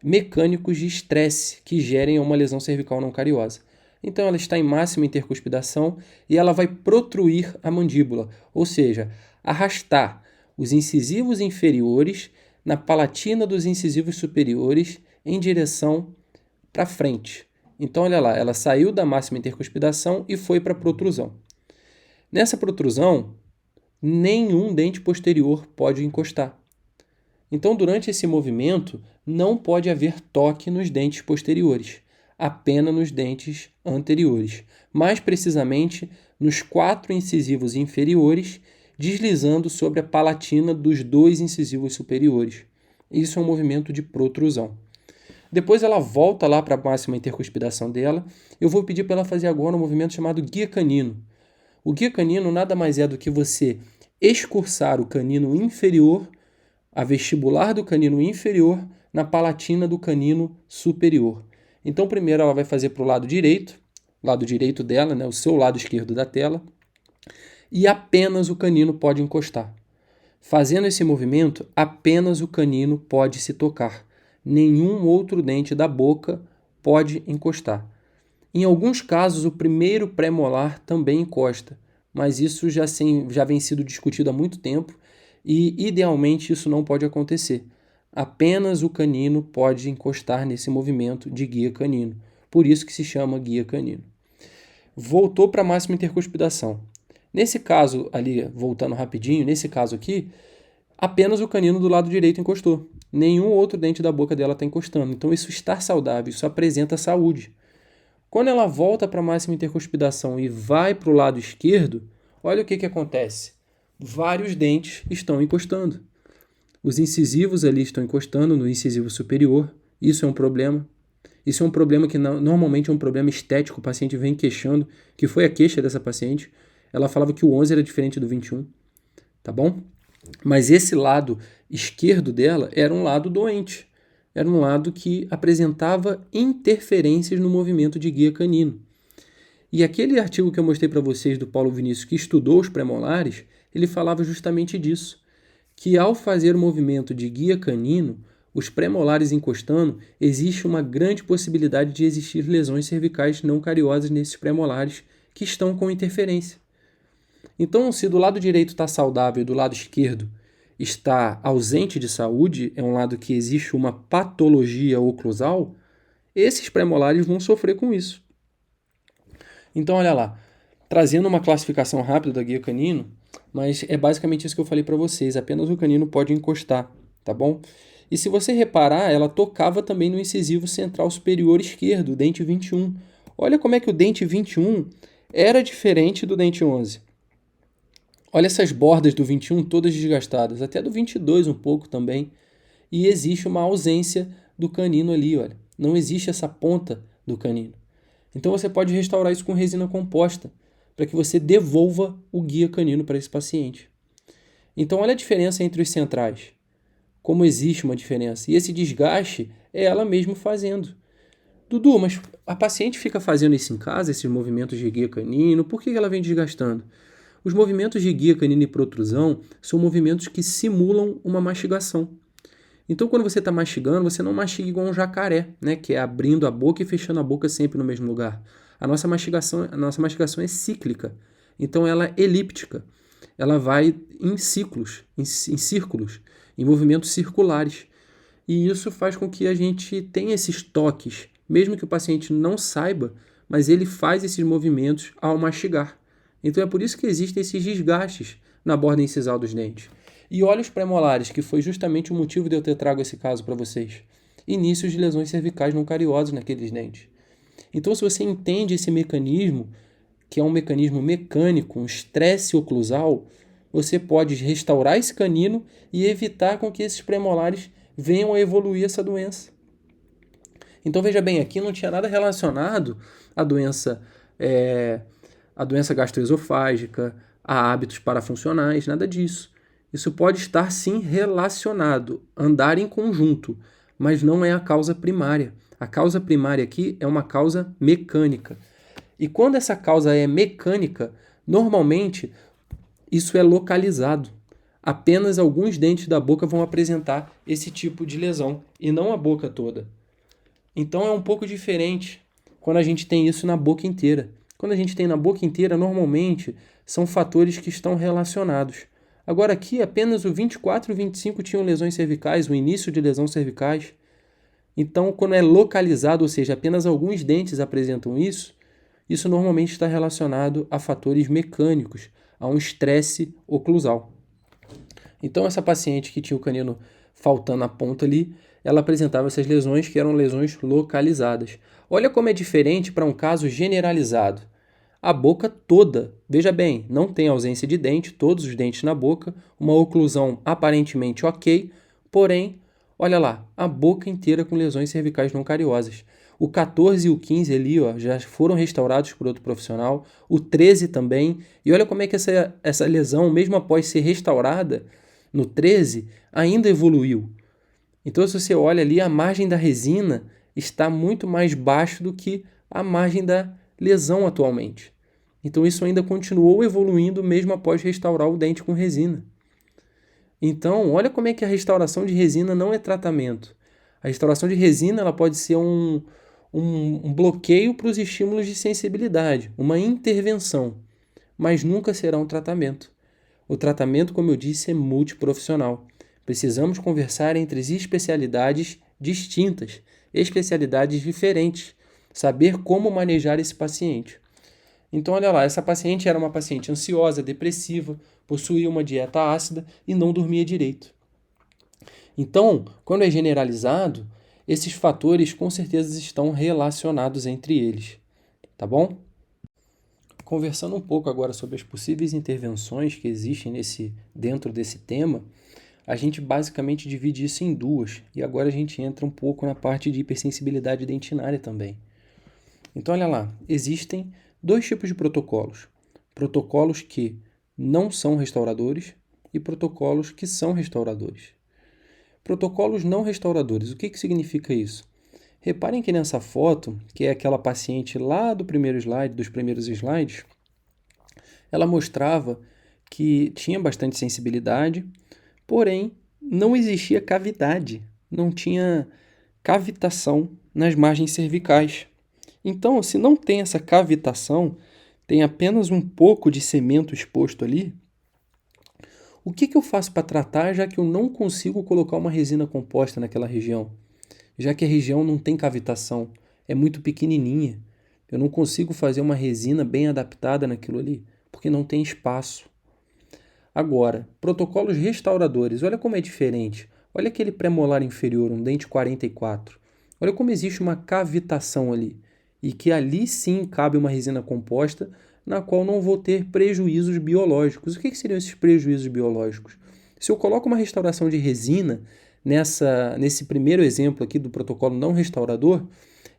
mecânicos de estresse que gerem uma lesão cervical não cariosa. Então ela está em máxima intercuspidação e ela vai protruir a mandíbula, ou seja, arrastar os incisivos inferiores na palatina dos incisivos superiores em direção para frente. Então olha lá, ela saiu da máxima intercuspidação e foi para a protrusão. Nessa protrusão, nenhum dente posterior pode encostar. Então, durante esse movimento, não pode haver toque nos dentes posteriores, apenas nos dentes anteriores, mais precisamente nos 4 incisivos inferiores, deslizando sobre a palatina dos 2 incisivos superiores. Isso é um movimento de protrusão. Depois ela volta lá para a máxima intercuspidação dela. Eu vou pedir para ela fazer agora um movimento chamado guia canino. O guia canino nada mais é do que você escursar o canino inferior, a vestibular do canino inferior, na palatina do canino superior. Então, primeiro ela vai fazer para o lado direito dela, né, o seu lado esquerdo da tela, e apenas o canino pode encostar. Fazendo esse movimento, apenas o canino pode se tocar. Nenhum outro dente da boca pode encostar. Em alguns casos, o primeiro pré-molar também encosta, mas isso já vem sido discutido há muito tempo e, idealmente, isso não pode acontecer. Apenas o canino pode encostar nesse movimento de guia canino. Por isso que se chama guia canino. Voltou para a máxima intercuspidação. Nesse caso ali, voltando rapidinho, nesse caso aqui, apenas o canino do lado direito encostou. Nenhum outro dente da boca dela está encostando. Então isso está saudável, isso apresenta saúde. Quando ela volta para a máxima intercuspidação e vai para o lado esquerdo, olha o que acontece. Vários dentes estão encostando. Os incisivos ali estão encostando no incisivo superior. Isso é um problema. Isso é um problema que normalmente é um problema estético. O paciente vem queixando, que foi a queixa dessa paciente. Ela falava que o 11 era diferente do 21, tá bom? Mas esse lado esquerdo dela era um lado doente. Era um lado que apresentava interferências no movimento de guia canino. E aquele artigo que eu mostrei para vocês do Paulo Vinícius, que estudou os premolares, ele falava justamente disso, que ao fazer o movimento de guia canino, os premolares encostando, existe uma grande possibilidade de existir lesões cervicais não cariosas nesses premolares que estão com interferência. Então, se do lado direito está saudável e do lado esquerdo está ausente de saúde, é um lado que existe uma patologia oclusal, esses premolares vão sofrer com isso. Então, olha lá, trazendo uma classificação rápida da guia canino, mas é basicamente isso que eu falei para vocês, apenas o canino pode encostar, tá bom? E se você reparar, ela tocava também no incisivo central superior esquerdo, o dente 21. Olha como é que o dente 21 era diferente do dente 11. Olha essas bordas do 21 todas desgastadas, até do 22 um pouco também. E existe uma ausência do canino ali, olha. Não existe essa ponta do canino. Então você pode restaurar isso com resina composta, para que você devolva o guia canino para esse paciente. Então olha a diferença entre os centrais. Como existe uma diferença. E esse desgaste é ela mesma fazendo. Dudu, mas a paciente fica fazendo isso em casa, esses movimentos de guia canino, por que ela vem desgastando? Os movimentos de guia canino e protrusão são movimentos que simulam uma mastigação. Então, quando você está mastigando, você não mastiga igual um jacaré, né? Que é abrindo a boca e fechando a boca sempre no mesmo lugar. A nossa mastigação é cíclica. Então, ela é elíptica. Ela vai em ciclos, em círculos, em movimentos circulares. E isso faz com que a gente tenha esses toques, mesmo que o paciente não saiba, mas ele faz esses movimentos ao mastigar. Então é por isso que existem esses desgastes na borda incisal dos dentes. E olha os premolares, que foi justamente o motivo de eu ter trago esse caso para vocês. Inícios de lesões cervicais não cariosas naqueles dentes. Então, se você entende esse mecanismo, que é um mecanismo mecânico, um estresse oclusal, você pode restaurar esse canino e evitar com que esses premolares venham a evoluir essa doença. Então, veja bem, aqui não tinha nada relacionado à doença gastroesofágica, a hábitos parafuncionais, nada disso. Isso pode estar, sim, relacionado, andar em conjunto, mas não é a causa primária. A causa primária aqui é uma causa mecânica. E quando essa causa é mecânica, normalmente isso é localizado. Apenas alguns dentes da boca vão apresentar esse tipo de lesão, e não a boca toda. Então é um pouco diferente quando a gente tem isso na boca inteira. Quando a gente tem na boca inteira, normalmente são fatores que estão relacionados. Agora aqui, apenas o 24 e o 25 tinham lesões cervicais, o início de lesões cervicais. Então, quando é localizado, ou seja, apenas alguns dentes apresentam isso normalmente está relacionado a fatores mecânicos, a um estresse oclusal. Então, essa paciente que tinha o canino faltando a ponta ali, ela apresentava essas lesões que eram lesões localizadas. Olha como é diferente para um caso generalizado. A boca toda, veja bem, não tem ausência de dente, todos os dentes na boca, uma oclusão aparentemente ok, porém, Olha lá, a boca inteira com lesões cervicais não cariosas. O 14 e o 15 ali, ó, já foram restaurados por outro profissional. O 13 também. E olha como é que essa lesão, mesmo após ser restaurada, no 13, ainda evoluiu. Então, se você olha ali, a margem da resina está muito mais baixo do que a margem da lesão atualmente. Então, isso ainda continuou evoluindo mesmo após restaurar o dente com resina. Então, olha como é que a restauração de resina não é tratamento. A restauração de resina ela pode ser um bloqueio para os estímulos de sensibilidade, uma intervenção, mas nunca será um tratamento. O tratamento, como eu disse, é multiprofissional. Precisamos conversar entre as especialidades distintas, especialidades diferentes, saber como manejar esse paciente. Então, olha lá, essa paciente era uma paciente ansiosa, depressiva, possuía uma dieta ácida e não dormia direito. Então, quando é generalizado, esses fatores com certeza estão relacionados entre eles, tá bom? Conversando um pouco agora sobre as possíveis intervenções que existem dentro desse tema, a gente basicamente divide isso em duas, e agora a gente entra um pouco na parte de hipersensibilidade dentinária também. Então, olha lá, existem dois tipos de protocolos. Protocolos que não são restauradores e protocolos que são restauradores. Protocolos não restauradores, o que significa isso? Reparem que nessa foto, que é aquela paciente lá do primeiro slide, dos primeiros slides, ela mostrava que tinha bastante sensibilidade, porém não existia cavidade, não tinha cavitação nas margens cervicais. Então, se não tem essa cavitação, tem apenas um pouco de cemento exposto ali, o que eu faço para tratar, já que eu não consigo colocar uma resina composta naquela região? Já que a região não tem cavitação, é muito pequenininha. Eu não consigo fazer uma resina bem adaptada naquilo ali, porque não tem espaço. Agora, protocolos restauradores, olha como é diferente. Olha aquele premolar inferior, um dente 44. Olha como existe uma cavitação ali. E que ali sim cabe uma resina composta, na qual não vou ter prejuízos biológicos. O que seriam esses prejuízos biológicos? Se eu coloco uma restauração de resina nesse primeiro exemplo aqui do protocolo não restaurador,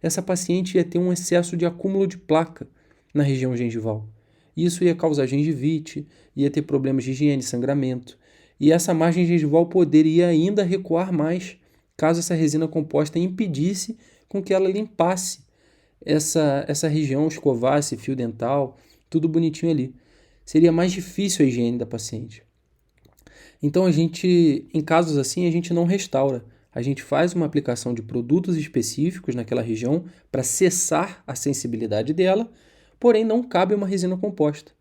essa paciente ia ter um excesso de acúmulo de placa na região gengival. Isso ia causar gengivite, ia ter problemas de higiene, sangramento. E essa margem gengival poderia ainda recuar mais, caso essa resina composta impedisse com que ela limpasse essa região, escovasse fio dental, tudo bonitinho ali. Seria mais difícil a higiene da paciente. Então em casos assim, a gente não restaura. A gente faz uma aplicação de produtos específicos naquela região para cessar a sensibilidade dela, porém não cabe uma resina composta.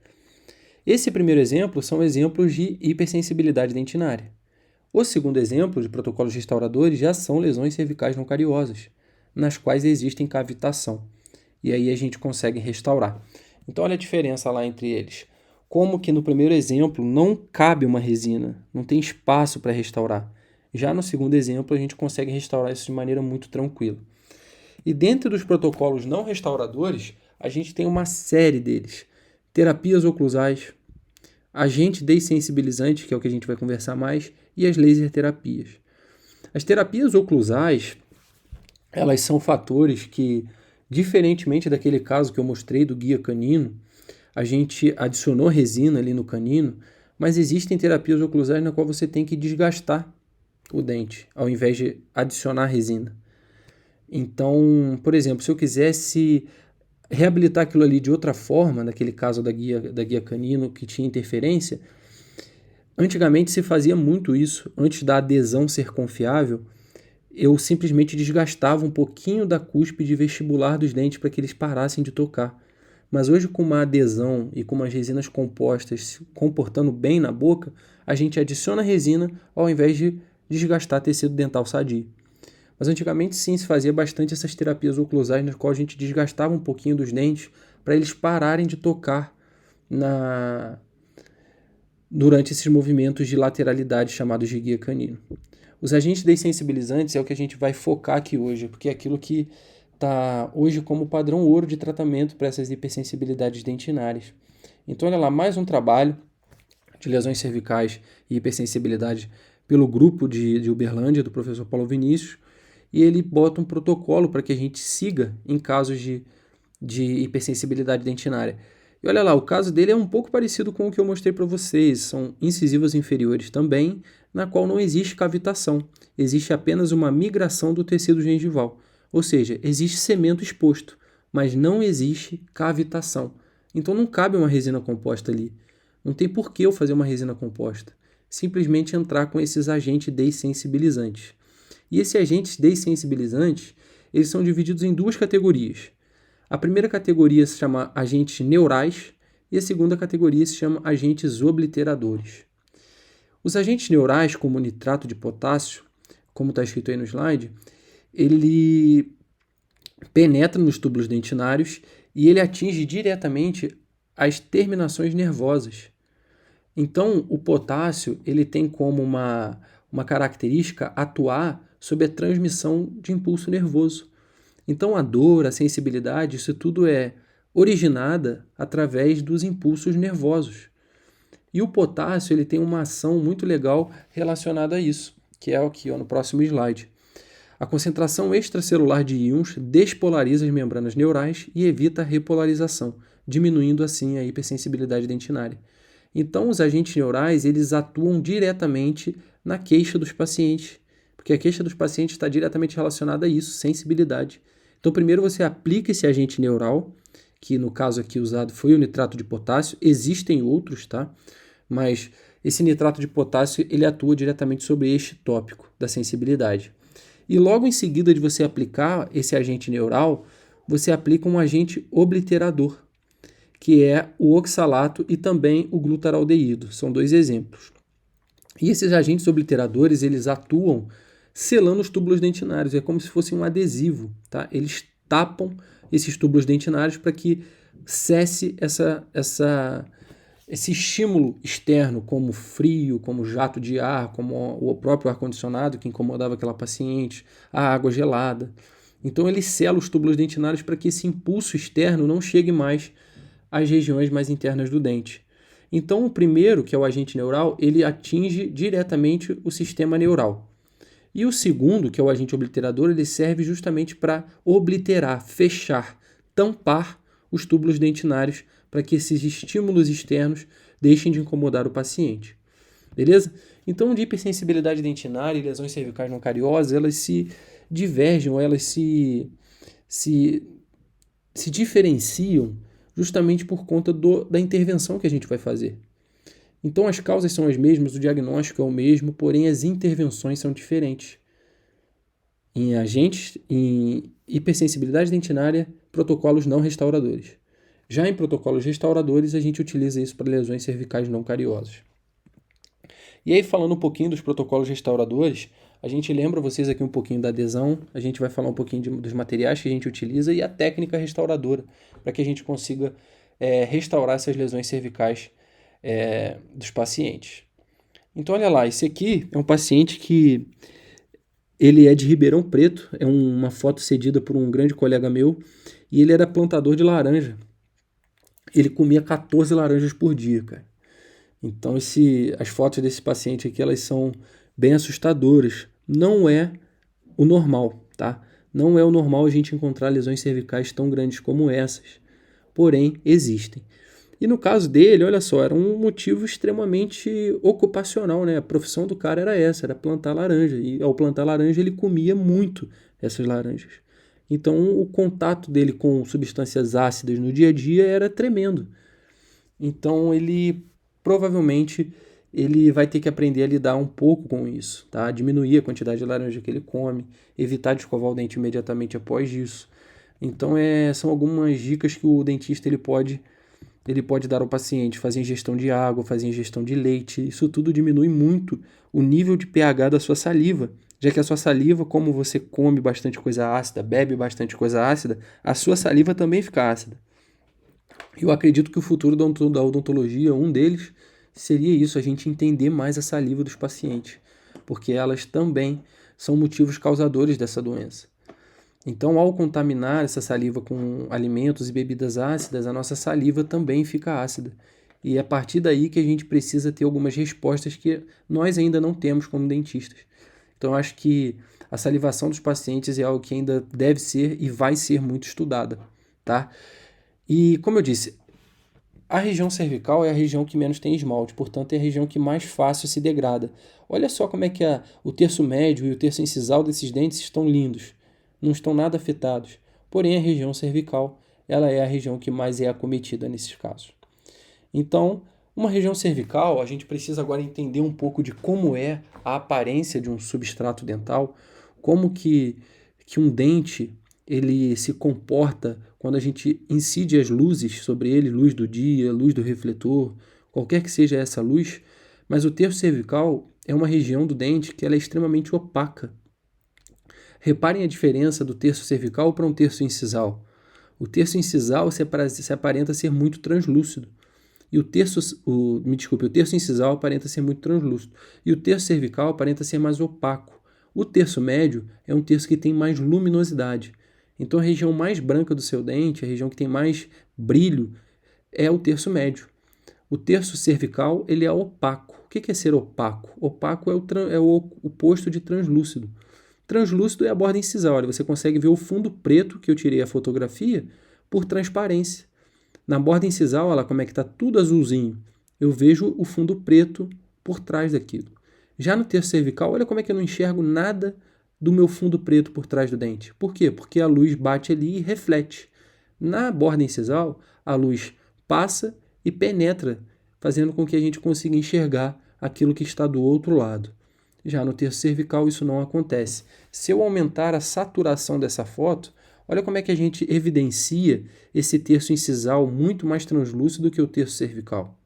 Esse primeiro exemplo são exemplos de hipersensibilidade dentinária. O segundo exemplo de protocolos restauradores já são lesões cervicais não cariosas, nas quais existem cavitação. E aí a gente consegue restaurar. Então olha a diferença lá entre eles. Como que no primeiro exemplo não cabe uma resina, não tem espaço para restaurar. Já no segundo exemplo a gente consegue restaurar isso de maneira muito tranquila. E dentro dos protocolos não restauradores, a gente tem uma série deles. Terapias oclusais, agente dessensibilizante, que é o que a gente vai conversar mais, e as laser terapias. As terapias oclusais, elas são fatores que, diferentemente daquele caso que eu mostrei do guia canino, a gente adicionou resina ali no canino, mas existem terapias oclusais na qual você tem que desgastar o dente, ao invés de adicionar resina. Então, por exemplo, se eu quisesse reabilitar aquilo ali de outra forma, naquele caso da guia canino que tinha interferência, antigamente se fazia muito isso. Antes da adesão ser confiável, eu simplesmente desgastava um pouquinho da cúspide vestibular dos dentes para que eles parassem de tocar. Mas hoje, com uma adesão e com umas resinas compostas se comportando bem na boca, a gente adiciona resina ao invés de desgastar tecido dental sadio. Mas antigamente sim, se fazia bastante essas terapias oclusais, nas quais a gente desgastava um pouquinho dos dentes para eles pararem de tocar durante esses movimentos de lateralidade chamados de guia canino. Os agentes dessensibilizantes é o que a gente vai focar aqui hoje, porque é aquilo que está hoje como padrão ouro de tratamento para essas hipersensibilidades dentinárias. Então, olha lá, mais um trabalho de lesões cervicais e hipersensibilidade pelo grupo de Uberlândia, do professor Paulo Vinícius, e ele bota um protocolo para que a gente siga em casos de hipersensibilidade dentinária. E olha lá, o caso dele é um pouco parecido com o que eu mostrei para vocês. São incisivas inferiores também, na qual não existe cavitação. Existe apenas uma migração do tecido gengival. Ou seja, existe cemento exposto, mas não existe cavitação. Então não cabe uma resina composta ali. Não tem por que eu fazer uma resina composta. Simplesmente entrar com esses agentes dessensibilizantes. E esses agentes dessensibilizantes, eles são divididos em duas categorias. A primeira categoria se chama agentes neurais e a segunda categoria se chama agentes obliteradores. Os agentes neurais, como o nitrato de potássio, como está escrito aí no slide, ele penetra nos túbulos dentinários e ele atinge diretamente as terminações nervosas. Então, o potássio ele tem como uma característica atuar sobre a transmissão de impulso nervoso. Então, a dor, a sensibilidade, isso tudo é originada através dos impulsos nervosos. E o potássio ele tem uma ação muito legal relacionada a isso, que é aqui no próximo slide. A concentração extracelular de íons despolariza as membranas neurais e evita a repolarização, diminuindo assim a hipersensibilidade dentinária. Então, os agentes neurais eles atuam diretamente na queixa dos pacientes, porque a queixa dos pacientes está diretamente relacionada a isso, sensibilidade. Então, primeiro você aplica esse agente neural, que no caso aqui usado foi o nitrato de potássio. Existem outros, tá? Mas esse nitrato de potássio ele atua diretamente sobre este tópico da sensibilidade. E logo em seguida de você aplicar esse agente neural, você aplica um agente obliterador, que é o oxalato e também o glutaraldeído. São dois exemplos. E esses agentes obliteradores, eles atuam selando os túbulos dentinários. É como se fosse um adesivo, tá? Eles tapam esses túbulos dentinários para que cesse esse estímulo externo, como frio, como jato de ar, como o próprio ar-condicionado que incomodava aquela paciente, a água gelada. Então ele sela os túbulos dentinários para que esse impulso externo não chegue mais às regiões mais internas do dente. Então o primeiro, que é o agente neural, ele atinge diretamente o sistema neural. E o segundo, que é o agente obliterador, ele serve justamente para obliterar, fechar, tampar os túbulos dentinários para que esses estímulos externos deixem de incomodar o paciente. Beleza? Então, de hipersensibilidade dentinária e lesões cervicais não cariosas, elas se divergem ou elas se diferenciam justamente por conta da intervenção que a gente vai fazer. Então, as causas são as mesmas, o diagnóstico é o mesmo, porém as intervenções são diferentes. Em hipersensibilidade dentinária, protocolos não restauradores. Já em protocolos restauradores, a gente utiliza isso para lesões cervicais não cariosas. E aí, falando um pouquinho dos protocolos restauradores, a gente lembra vocês aqui um pouquinho da adesão, a gente vai falar um pouquinho dos materiais que a gente utiliza e a técnica restauradora, para que a gente consiga restaurar essas lesões cervicais dos pacientes. Então, olha lá, esse aqui é um paciente que ele é de Ribeirão Preto, é uma foto cedida por um grande colega meu, e ele era plantador de laranja. Ele comia 14 laranjas por dia, cara. Então, as fotos desse paciente aqui, elas são bem assustadoras. Não é o normal, tá? Não é o normal a gente encontrar lesões cervicais tão grandes como essas. Porém, existem. E no caso dele, olha só, era um motivo extremamente ocupacional, né? A profissão do cara era essa, era plantar laranja. E ao plantar laranja, ele comia muito essas laranjas. Então, o contato dele com substâncias ácidas no dia a dia era tremendo. Então, provavelmente ele vai ter que aprender a lidar um pouco com isso, tá? Diminuir a quantidade de laranja que ele come, evitar de escovar o dente imediatamente após isso. Então, são algumas dicas que o dentista ele pode dar ao paciente: fazer ingestão de água, fazer ingestão de leite. Isso tudo diminui muito o nível de pH da sua saliva, já que a sua saliva, como você come bastante coisa ácida, bebe bastante coisa ácida, a sua saliva também fica ácida. Eu acredito que o futuro da odontologia, um deles, seria isso, a gente entender mais a saliva dos pacientes, porque elas também são motivos causadores dessa doença. Então, ao contaminar essa saliva com alimentos e bebidas ácidas, a nossa saliva também fica ácida. E é a partir daí que a gente precisa ter algumas respostas que nós ainda não temos como dentistas. Então, eu acho que a salivação dos pacientes é algo que ainda deve ser e vai ser muito estudada, tá? E, como eu disse, a região cervical é a região que menos tem esmalte, portanto, é a região que mais fácil se degrada. Olha só como é que o terço médio e o terço incisal desses dentes estão lindos, não estão nada afetados. Porém, a região cervical, ela é a região que mais é acometida nesses casos. Então, uma região cervical, a gente precisa agora entender um pouco de como é a aparência de um substrato dental, como que um dente ele se comporta quando a gente incide as luzes sobre ele, luz do dia, luz do refletor, qualquer que seja essa luz, mas o terço cervical é uma região do dente que ela é extremamente opaca. Reparem a diferença do terço cervical para um terço incisal. O terço incisal se aparenta ser muito translúcido. E o terço incisal aparenta ser muito translúcido. E o terço cervical aparenta ser mais opaco. O terço médio é um terço que tem mais luminosidade. Então a região mais branca do seu dente, a região que tem mais brilho, é o terço médio. O terço cervical ele é opaco. O que é ser opaco? Opaco é o oposto de translúcido. Translúcido é a borda incisal. Olha, você consegue ver o fundo preto que eu tirei a fotografia por transparência. Na borda incisal, olha como é que está tudo azulzinho. Eu vejo o fundo preto por trás daquilo. Já no terço cervical, olha como é que eu não enxergo nada do meu fundo preto por trás do dente. Por quê? Porque a luz bate ali e reflete. Na borda incisal, a luz passa e penetra, fazendo com que a gente consiga enxergar aquilo que está do outro lado. Já no terço cervical, isso não acontece. Se eu aumentar a saturação dessa foto, olha como é que a gente evidencia esse terço incisal muito mais translúcido que o terço cervical.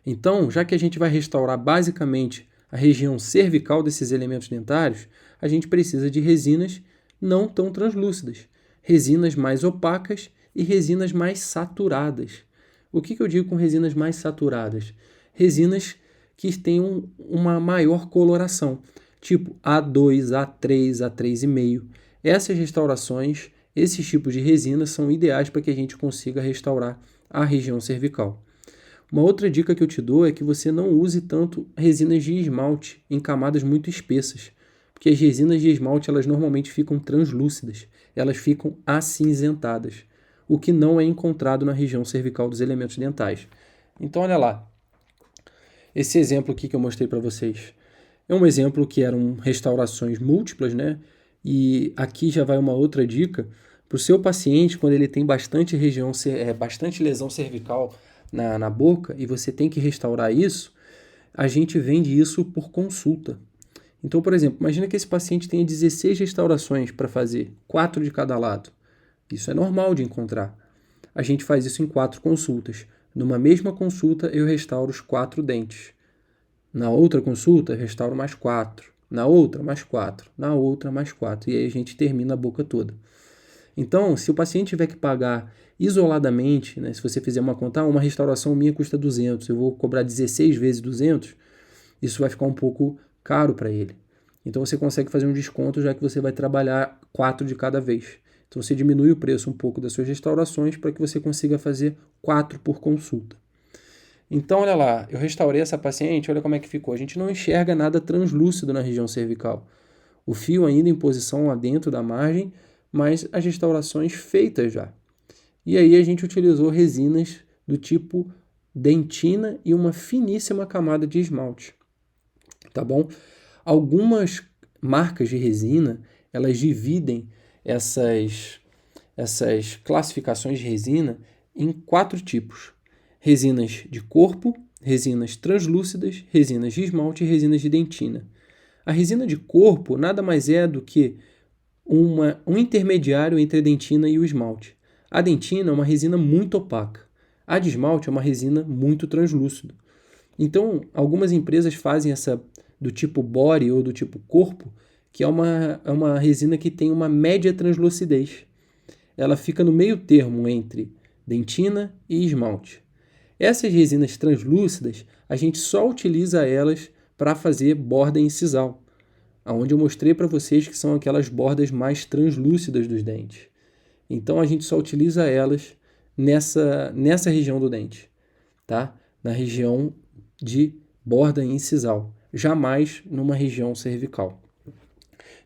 Então, já que a gente vai restaurar basicamente a região cervical desses elementos dentários, a gente precisa de resinas não tão translúcidas, resinas mais opacas e resinas mais saturadas. O que eu digo com resinas mais saturadas? Resinas que tenham uma maior coloração, tipo A2, A3, A3,5. Essas restaurações, esses tipos de resinas são ideais para que a gente consiga restaurar a região cervical. Uma outra dica que eu te dou é que você não use tanto resinas de esmalte em camadas muito espessas, porque as resinas de esmalte elas normalmente ficam translúcidas, elas ficam acinzentadas, o que não é encontrado na região cervical dos elementos dentais. Então, olha lá, esse exemplo aqui que eu mostrei para vocês é um exemplo que eram restaurações múltiplas, né? E aqui já vai uma outra dica para o seu paciente quando ele tem bastante bastante lesão cervical na boca e você tem que restaurar isso, a gente vende isso por consulta. Então, por exemplo, imagina que esse paciente tenha 16 restaurações para fazer, 4 de cada lado. Isso é normal de encontrar. A gente faz isso em 4 consultas. Numa mesma consulta, eu restauro os 4 dentes. Na outra consulta, eu restauro mais 4. Na outra, mais 4. Na outra, mais 4. E aí a gente termina a boca toda. Então, se o paciente tiver que pagar isoladamente, né, se você fizer uma conta, uma restauração minha custa 200, eu vou cobrar 16 vezes 200, isso vai ficar um pouco caro para ele. Então, você consegue fazer um desconto, já que você vai trabalhar 4 de cada vez. Então, você diminui o preço um pouco das suas restaurações para que você consiga fazer 4 por consulta. Então, olha lá, eu restaurei essa paciente, olha como é que ficou. A gente não enxerga nada translúcido na região cervical. O fio ainda em posição lá dentro da margem, mas as restaurações feitas já. E aí a gente utilizou resinas do tipo dentina e uma finíssima camada de esmalte. Tá bom? Algumas marcas de resina, elas dividem essas classificações de resina em 4 tipos. Resinas de corpo, resinas translúcidas, resinas de esmalte e resinas de dentina. A resina de corpo nada mais é do que um intermediário entre a dentina e o esmalte. A dentina é uma resina muito opaca. A de esmalte é uma resina muito translúcida. Então, algumas empresas fazem essa do tipo body ou do tipo corpo, que é uma resina que tem uma média translucidez. Ela fica no meio termo entre dentina e esmalte. Essas resinas translúcidas, a gente só utiliza elas para fazer borda incisal, onde eu mostrei para vocês que são aquelas bordas mais translúcidas dos dentes. Então, a gente só utiliza elas nessa região do dente. tá? Na região de borda incisal, jamais numa região cervical.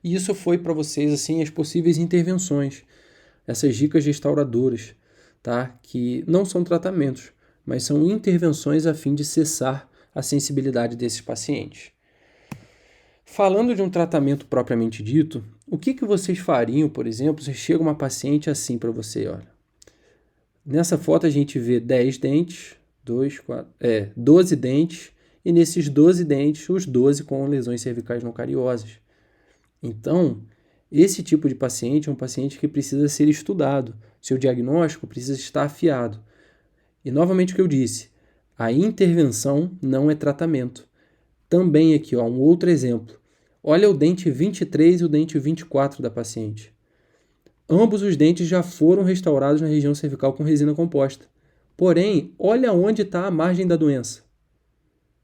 E isso foi para vocês assim as possíveis intervenções, essas dicas restauradoras, tá? Que não são tratamentos, mas são intervenções a fim de cessar a sensibilidade desses pacientes. Falando de um tratamento propriamente dito, o que vocês fariam, por exemplo, se chega uma paciente assim para você, olha. Nessa foto a gente vê 10 dentes, 12 dentes, e nesses 12 dentes, os 12 com lesões cervicais não cariosas. Então, esse tipo de paciente é um paciente que precisa ser estudado. Seu diagnóstico precisa estar afiado. E novamente o que eu disse, a intervenção não é tratamento. Também aqui, um outro exemplo. Olha o dente 23 e o dente 24 da paciente. Ambos os dentes já foram restaurados na região cervical com resina composta. Porém, olha onde está a margem da doença.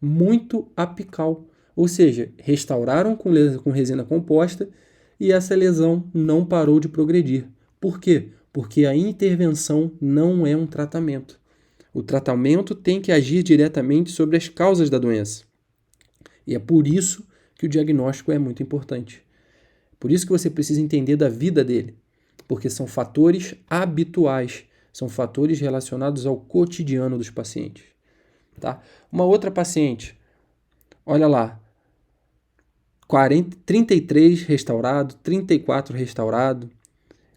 Muito apical. Ou seja, restauraram com resina composta e essa lesão não parou de progredir. Por quê? Porque a intervenção não é um tratamento. O tratamento tem que agir diretamente sobre as causas da doença. E é por isso que o diagnóstico é muito importante. Por isso que você precisa entender da vida dele. Porque são fatores habituais, são fatores relacionados ao cotidiano dos pacientes. Tá? Uma outra paciente, olha lá, 33 restaurado, 34 restaurado,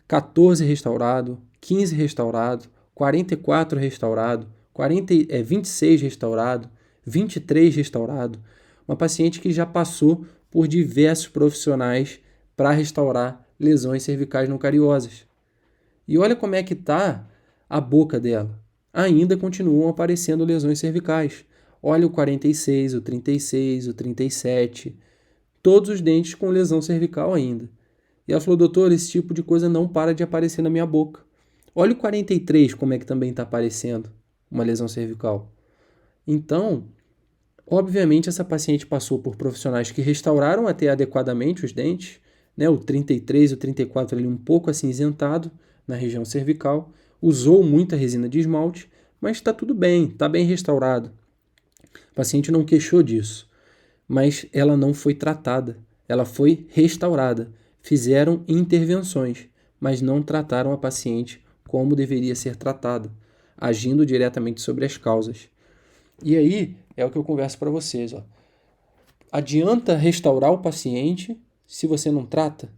14 restaurado, 15 restaurado, 44 restaurado, 26 restaurado, 23 restaurado. Uma paciente que já passou por diversos profissionais para restaurar lesões cervicais não cariosas. E olha como é que está a boca dela. Ainda continuam aparecendo lesões cervicais. Olha o 46, o 36, o 37, todos os dentes com lesão cervical ainda. E ela falou, doutor, esse tipo de coisa não para de aparecer na minha boca. Olha o 43, como é que também está aparecendo uma lesão cervical. Então, obviamente, essa paciente passou por profissionais que restauraram até adequadamente os dentes, né? O 33 e o 34 ali um pouco acinzentado na região cervical, usou muita resina de esmalte, mas está tudo bem, está bem restaurado. O paciente não queixou disso, mas ela não foi tratada, ela foi restaurada. Fizeram intervenções, mas não trataram a paciente como deveria ser tratada, agindo diretamente sobre as causas. E aí é o que eu converso para vocês. Adianta restaurar o paciente se você não trata?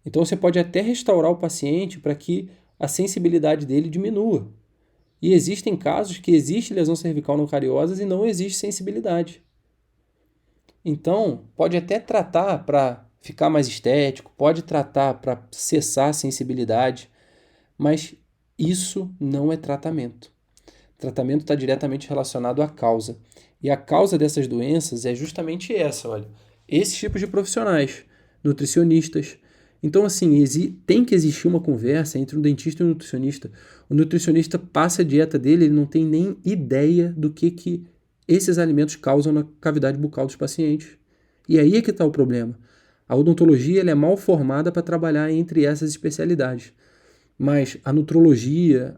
Então você pode até restaurar o paciente para que a sensibilidade dele diminua. E existem casos que existe lesão cervical não cariosas e não existe sensibilidade. Então, pode até tratar para ficar mais estético, pode tratar para cessar a sensibilidade, mas isso não é tratamento. O tratamento está diretamente relacionado à causa. E a causa dessas doenças é justamente essa, olha. Esse tipo de profissionais, nutricionistas. Então, assim, tem que existir uma conversa entre um dentista e um nutricionista. O nutricionista passa a dieta dele, ele não tem nem ideia do que esses alimentos causam na cavidade bucal dos pacientes. E aí é que está o problema. A odontologia ela é mal formada para trabalhar entre essas especialidades. Mas a nutrologia,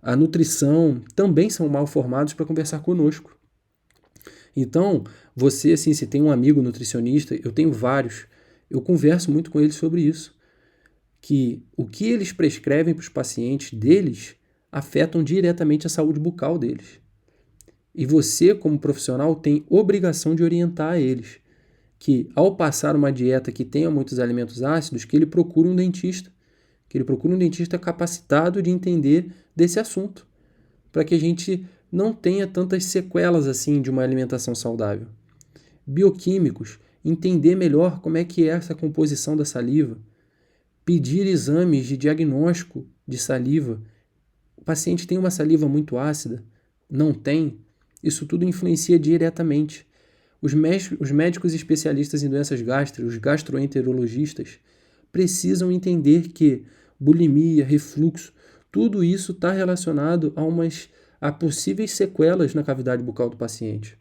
a nutrição também são mal formados para conversar conosco. Então, você, assim, se tem um amigo nutricionista, eu tenho vários, eu converso muito com eles sobre isso, que o que eles prescrevem para os pacientes deles afetam diretamente a saúde bucal deles. E você, como profissional, tem obrigação de orientar eles que, ao passar uma dieta que tenha muitos alimentos ácidos, que ele procure um dentista, capacitado de entender desse assunto, para que a gente não tenha tantas sequelas assim de uma alimentação saudável. Bioquímicos, entender melhor como é que é essa composição da saliva, pedir exames de diagnóstico de saliva. O paciente tem uma saliva muito ácida? Não tem? Isso tudo influencia diretamente. Os médicos especialistas em doenças gástricas, os gastroenterologistas, precisam entender que bulimia, refluxo, tudo isso está relacionado a possíveis sequelas na cavidade bucal do paciente.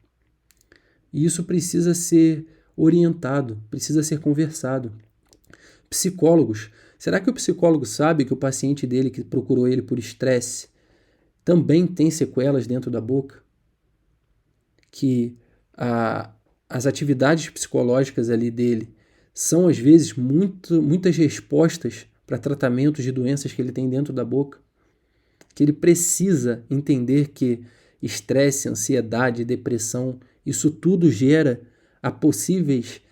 E isso precisa ser orientado, precisa ser conversado. Psicólogos. Será que o psicólogo sabe que o paciente dele, que procurou ele por estresse, também tem sequelas dentro da boca, que as atividades psicológicas ali dele são, às vezes, muitas respostas para tratamentos de doenças que ele tem dentro da boca, que ele precisa entender que estresse, ansiedade, depressão, isso tudo gera a possíveis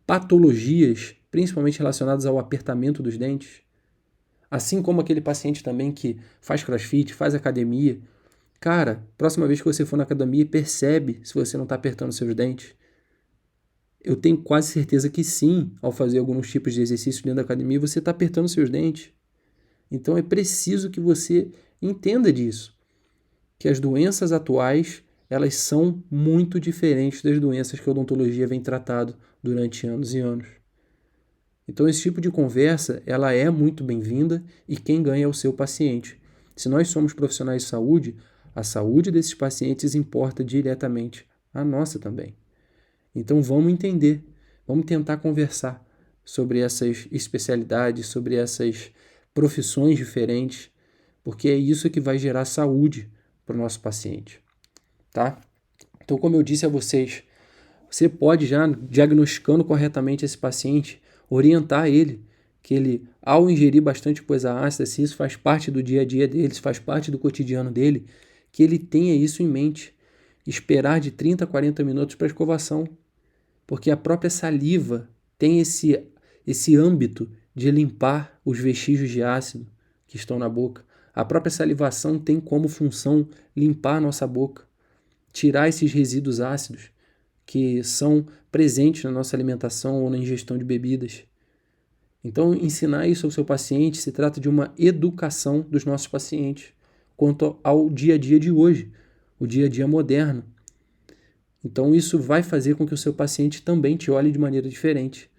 patologias, principalmente relacionadas ao apertamento dos dentes. Assim como aquele paciente também que faz crossfit, faz academia. Cara, próxima vez que você for na academia, percebe se você não está apertando seus dentes. Eu tenho quase certeza que sim, ao fazer alguns tipos de exercício dentro da academia, você está apertando seus dentes. Então é preciso que você entenda disso, que as doenças atuais, elas são muito diferentes das doenças que a odontologia vem tratando durante anos e anos. Então esse tipo de conversa, ela é muito bem-vinda e quem ganha é o seu paciente. Se nós somos profissionais de saúde, a saúde desses pacientes importa diretamente a nossa também. Então vamos entender, vamos tentar conversar sobre essas especialidades, sobre essas profissões diferentes, porque é isso que vai gerar saúde para o nosso paciente, tá? Então, como eu disse a vocês, você pode já, diagnosticando corretamente esse paciente, orientar ele, que ele, ao ingerir bastante coisa ácida, se isso faz parte do dia a dia dele, se faz parte do cotidiano dele, que ele tenha isso em mente. Esperar de 30 a 40 minutos para escovação, porque a própria saliva tem esse âmbito de limpar os vestígios de ácido que estão na boca. A própria salivação tem como função limpar a nossa boca, tirar esses resíduos ácidos que são presentes na nossa alimentação ou na ingestão de bebidas. Então, ensinar isso ao seu paciente se trata de uma educação dos nossos pacientes quanto ao dia a dia de hoje, o dia a dia moderno. Então, isso vai fazer com que o seu paciente também te olhe de maneira diferente.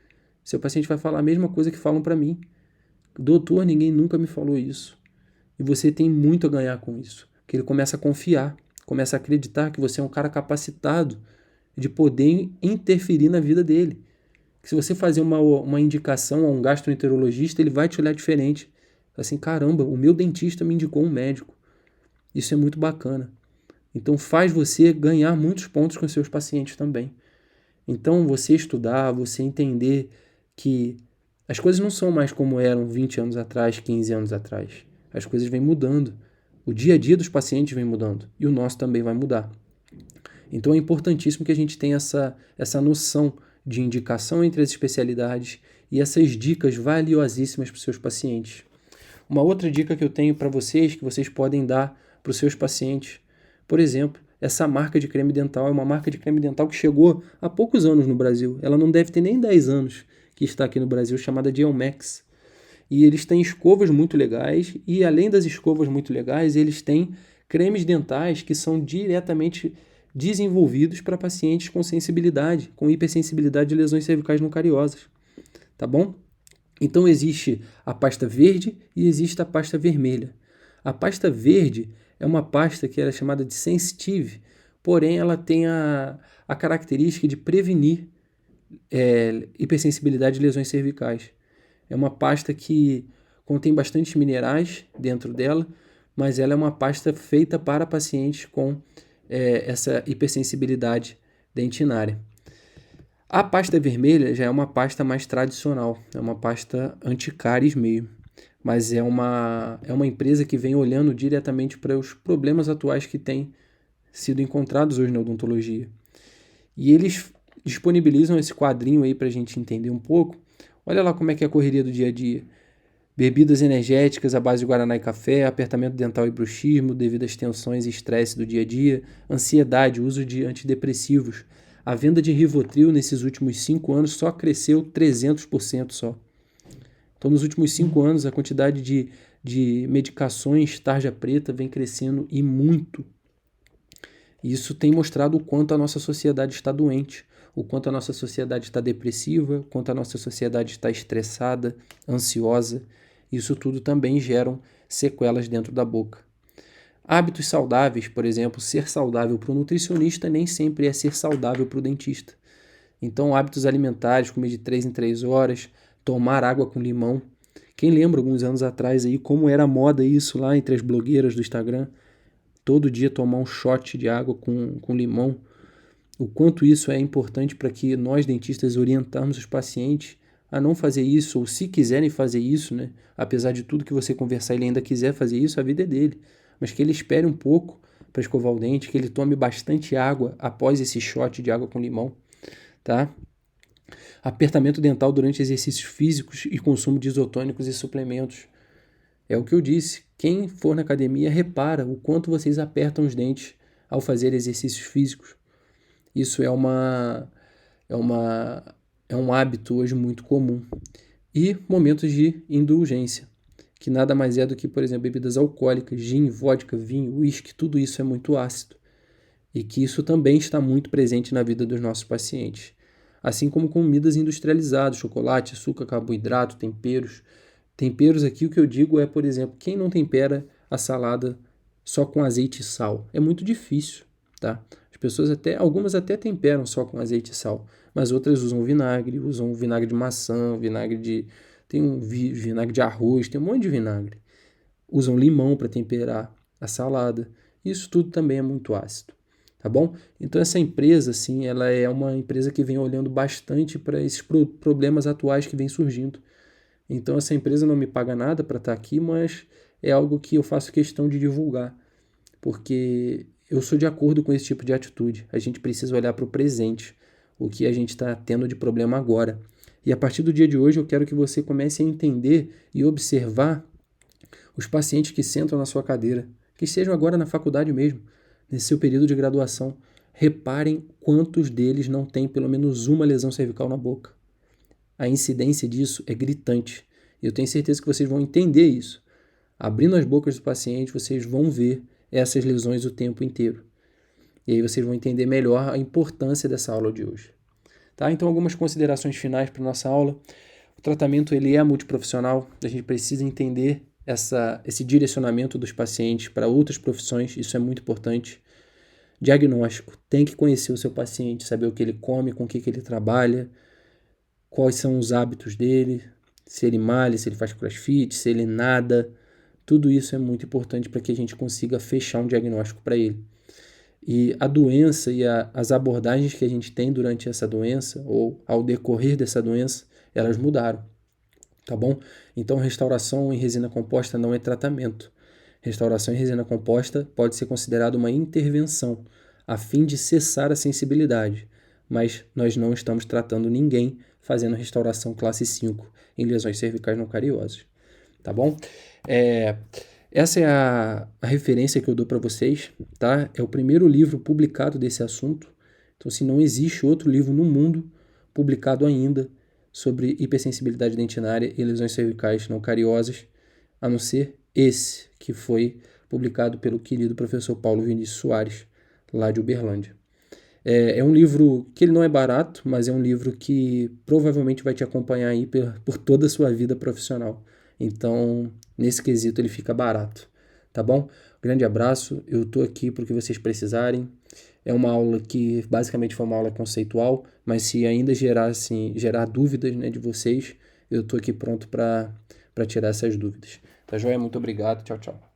Seu paciente vai falar a mesma coisa que falam para mim. Doutor, ninguém nunca me falou isso. E você tem muito a ganhar com isso. Que ele começa a confiar, começa a acreditar que você é um cara capacitado de poder interferir na vida dele. Que se você fazer uma indicação a um gastroenterologista, ele vai te olhar diferente. Assim, caramba, o meu dentista me indicou um médico. Isso é muito bacana. Então faz você ganhar muitos pontos com seus pacientes também. Então você estudar, você entender que as coisas não são mais como eram 20 anos atrás, 15 anos atrás. As coisas vêm mudando. O dia a dia dos pacientes vem mudando e o nosso também vai mudar. Então é importantíssimo que a gente tenha essa noção de indicação entre as especialidades e essas dicas valiosíssimas para os seus pacientes. Uma outra dica que eu tenho para vocês, que vocês podem dar para os seus pacientes, por exemplo, essa marca de creme dental é uma marca de creme dental que chegou há poucos anos no Brasil. Ela não deve ter nem 10 anos que está aqui no Brasil, chamada Geomax. E eles têm escovas muito legais e, além das escovas muito legais, eles têm cremes dentais que são diretamente desenvolvidos para pacientes com sensibilidade, com hipersensibilidade de lesões cervicais não cariosas. Tá bom? Então existe a pasta verde e existe a pasta vermelha. A pasta verde é uma pasta que é chamada de sensitive, porém ela tem a característica de prevenir hipersensibilidade de lesões cervicais. É uma pasta que contém bastante minerais dentro dela, mas ela é uma pasta feita para pacientes com essa hipersensibilidade dentinária. A pasta vermelha já é uma pasta mais tradicional, é uma pasta anticáries mesmo, mas é uma empresa que vem olhando diretamente para os problemas atuais que têm sido encontrados hoje na odontologia. E eles disponibilizam esse quadrinho aí para a gente entender um pouco. Olha lá como é que é a correria do dia a dia. Bebidas energéticas à base de guaraná e café, apertamento dental e bruxismo devido às tensões e estresse do dia a dia, ansiedade, uso de antidepressivos. A venda de Rivotril nesses últimos 5 anos só cresceu 300% só. Então, nos últimos 5 anos, a quantidade de medicações tarja preta vem crescendo e muito. Isso tem mostrado o quanto a nossa sociedade está doente, o quanto a nossa sociedade está depressiva, o quanto a nossa sociedade está estressada, ansiosa. Isso tudo também geram sequelas dentro da boca. Hábitos saudáveis, por exemplo, ser saudável para o nutricionista nem sempre é ser saudável para o dentista. Então, hábitos alimentares, comer de 3 em 3 horas, tomar água com limão, Quem lembra alguns anos atrás aí como era moda isso lá entre as blogueiras do Instagram? Todo dia tomar um shot de água com limão. O quanto isso é importante para que nós dentistas orientamos os pacientes a não fazer isso, ou se quiserem fazer isso, né? Apesar de tudo que você conversar, ele ainda quiser fazer isso, a vida é dele. Mas que ele espere um pouco para escovar o dente, que ele tome bastante água após esse shot de água com limão, tá? Apertamento dental durante exercícios físicos e consumo de isotônicos e suplementos. É o que eu disse. Quem for na academia, repara o quanto vocês apertam os dentes ao fazer exercícios físicos. Isso é uma, é um hábito hoje muito comum. E momentos de indulgência, que nada mais é do que, por exemplo, bebidas alcoólicas, gin, vodka, vinho, uísque, tudo isso é muito ácido. E que isso também está muito presente na vida dos nossos pacientes. Assim como comidas industrializadas, chocolate, açúcar, carboidrato, temperos. Temperos aqui, o que eu digo é, por exemplo, quem não tempera a salada só com azeite e sal? É muito difícil, tá? As pessoas algumas até temperam só com azeite e sal, mas outras usam vinagre de maçã, vinagre de arroz, tem um monte de vinagre. Usam limão para temperar a salada. Isso tudo também é muito ácido, tá bom? Então essa empresa, assim, ela é uma empresa que vem olhando bastante para esses problemas atuais que vem surgindo. Então essa empresa não me paga nada para estar aqui, mas é algo que eu faço questão de divulgar, porque eu sou de acordo com esse tipo de atitude. A gente precisa olhar para o presente, o que a gente está tendo de problema agora. E a partir do dia de hoje eu quero que você comece a entender e observar os pacientes que sentam na sua cadeira, que estejam agora na faculdade mesmo, nesse seu período de graduação. Reparem quantos deles não têm pelo menos uma lesão cervical na boca. A incidência disso é gritante. E eu tenho certeza que vocês vão entender isso. Abrindo as bocas do paciente, vocês vão ver essas lesões o tempo inteiro. E aí vocês vão entender melhor a importância dessa aula de hoje. Tá? Então, algumas considerações finais para a nossa aula. O tratamento ele é multiprofissional. A gente precisa entender esse direcionamento dos pacientes para outras profissões. Isso é muito importante. Diagnóstico. Tem que conhecer o seu paciente, saber o que ele come, com o que ele trabalha, quais são os hábitos dele, se ele malha, se ele faz crossfit, se ele nada. Tudo isso é muito importante para que a gente consiga fechar um diagnóstico para ele. E a doença e as abordagens que a gente tem durante essa doença, ou ao decorrer dessa doença, elas mudaram, tá bom? Então, restauração em resina composta não é tratamento. Restauração em resina composta pode ser considerada uma intervenção, a fim de cessar a sensibilidade, mas nós não estamos tratando ninguém fazendo restauração classe 5 em lesões cervicais não cariosas, tá bom? Essa é a referência que eu dou para vocês, tá? É o primeiro livro publicado desse assunto. Então, assim, não existe outro livro no mundo publicado ainda sobre hipersensibilidade dentinária e lesões cervicais não cariosas, a não ser esse, que foi publicado pelo querido professor Paulo Vinícius Soares, lá de Uberlândia. É um livro que ele não é barato, mas é um livro que provavelmente vai te acompanhar aí por toda a sua vida profissional. Então, nesse quesito, ele fica barato, tá bom? Grande abraço, eu tô aqui para o que vocês precisarem. É uma aula que basicamente foi uma aula conceitual, mas se ainda gerar dúvidas, né, de vocês, eu tô aqui pronto para tirar essas dúvidas. Tá joia? Muito obrigado, tchau, tchau.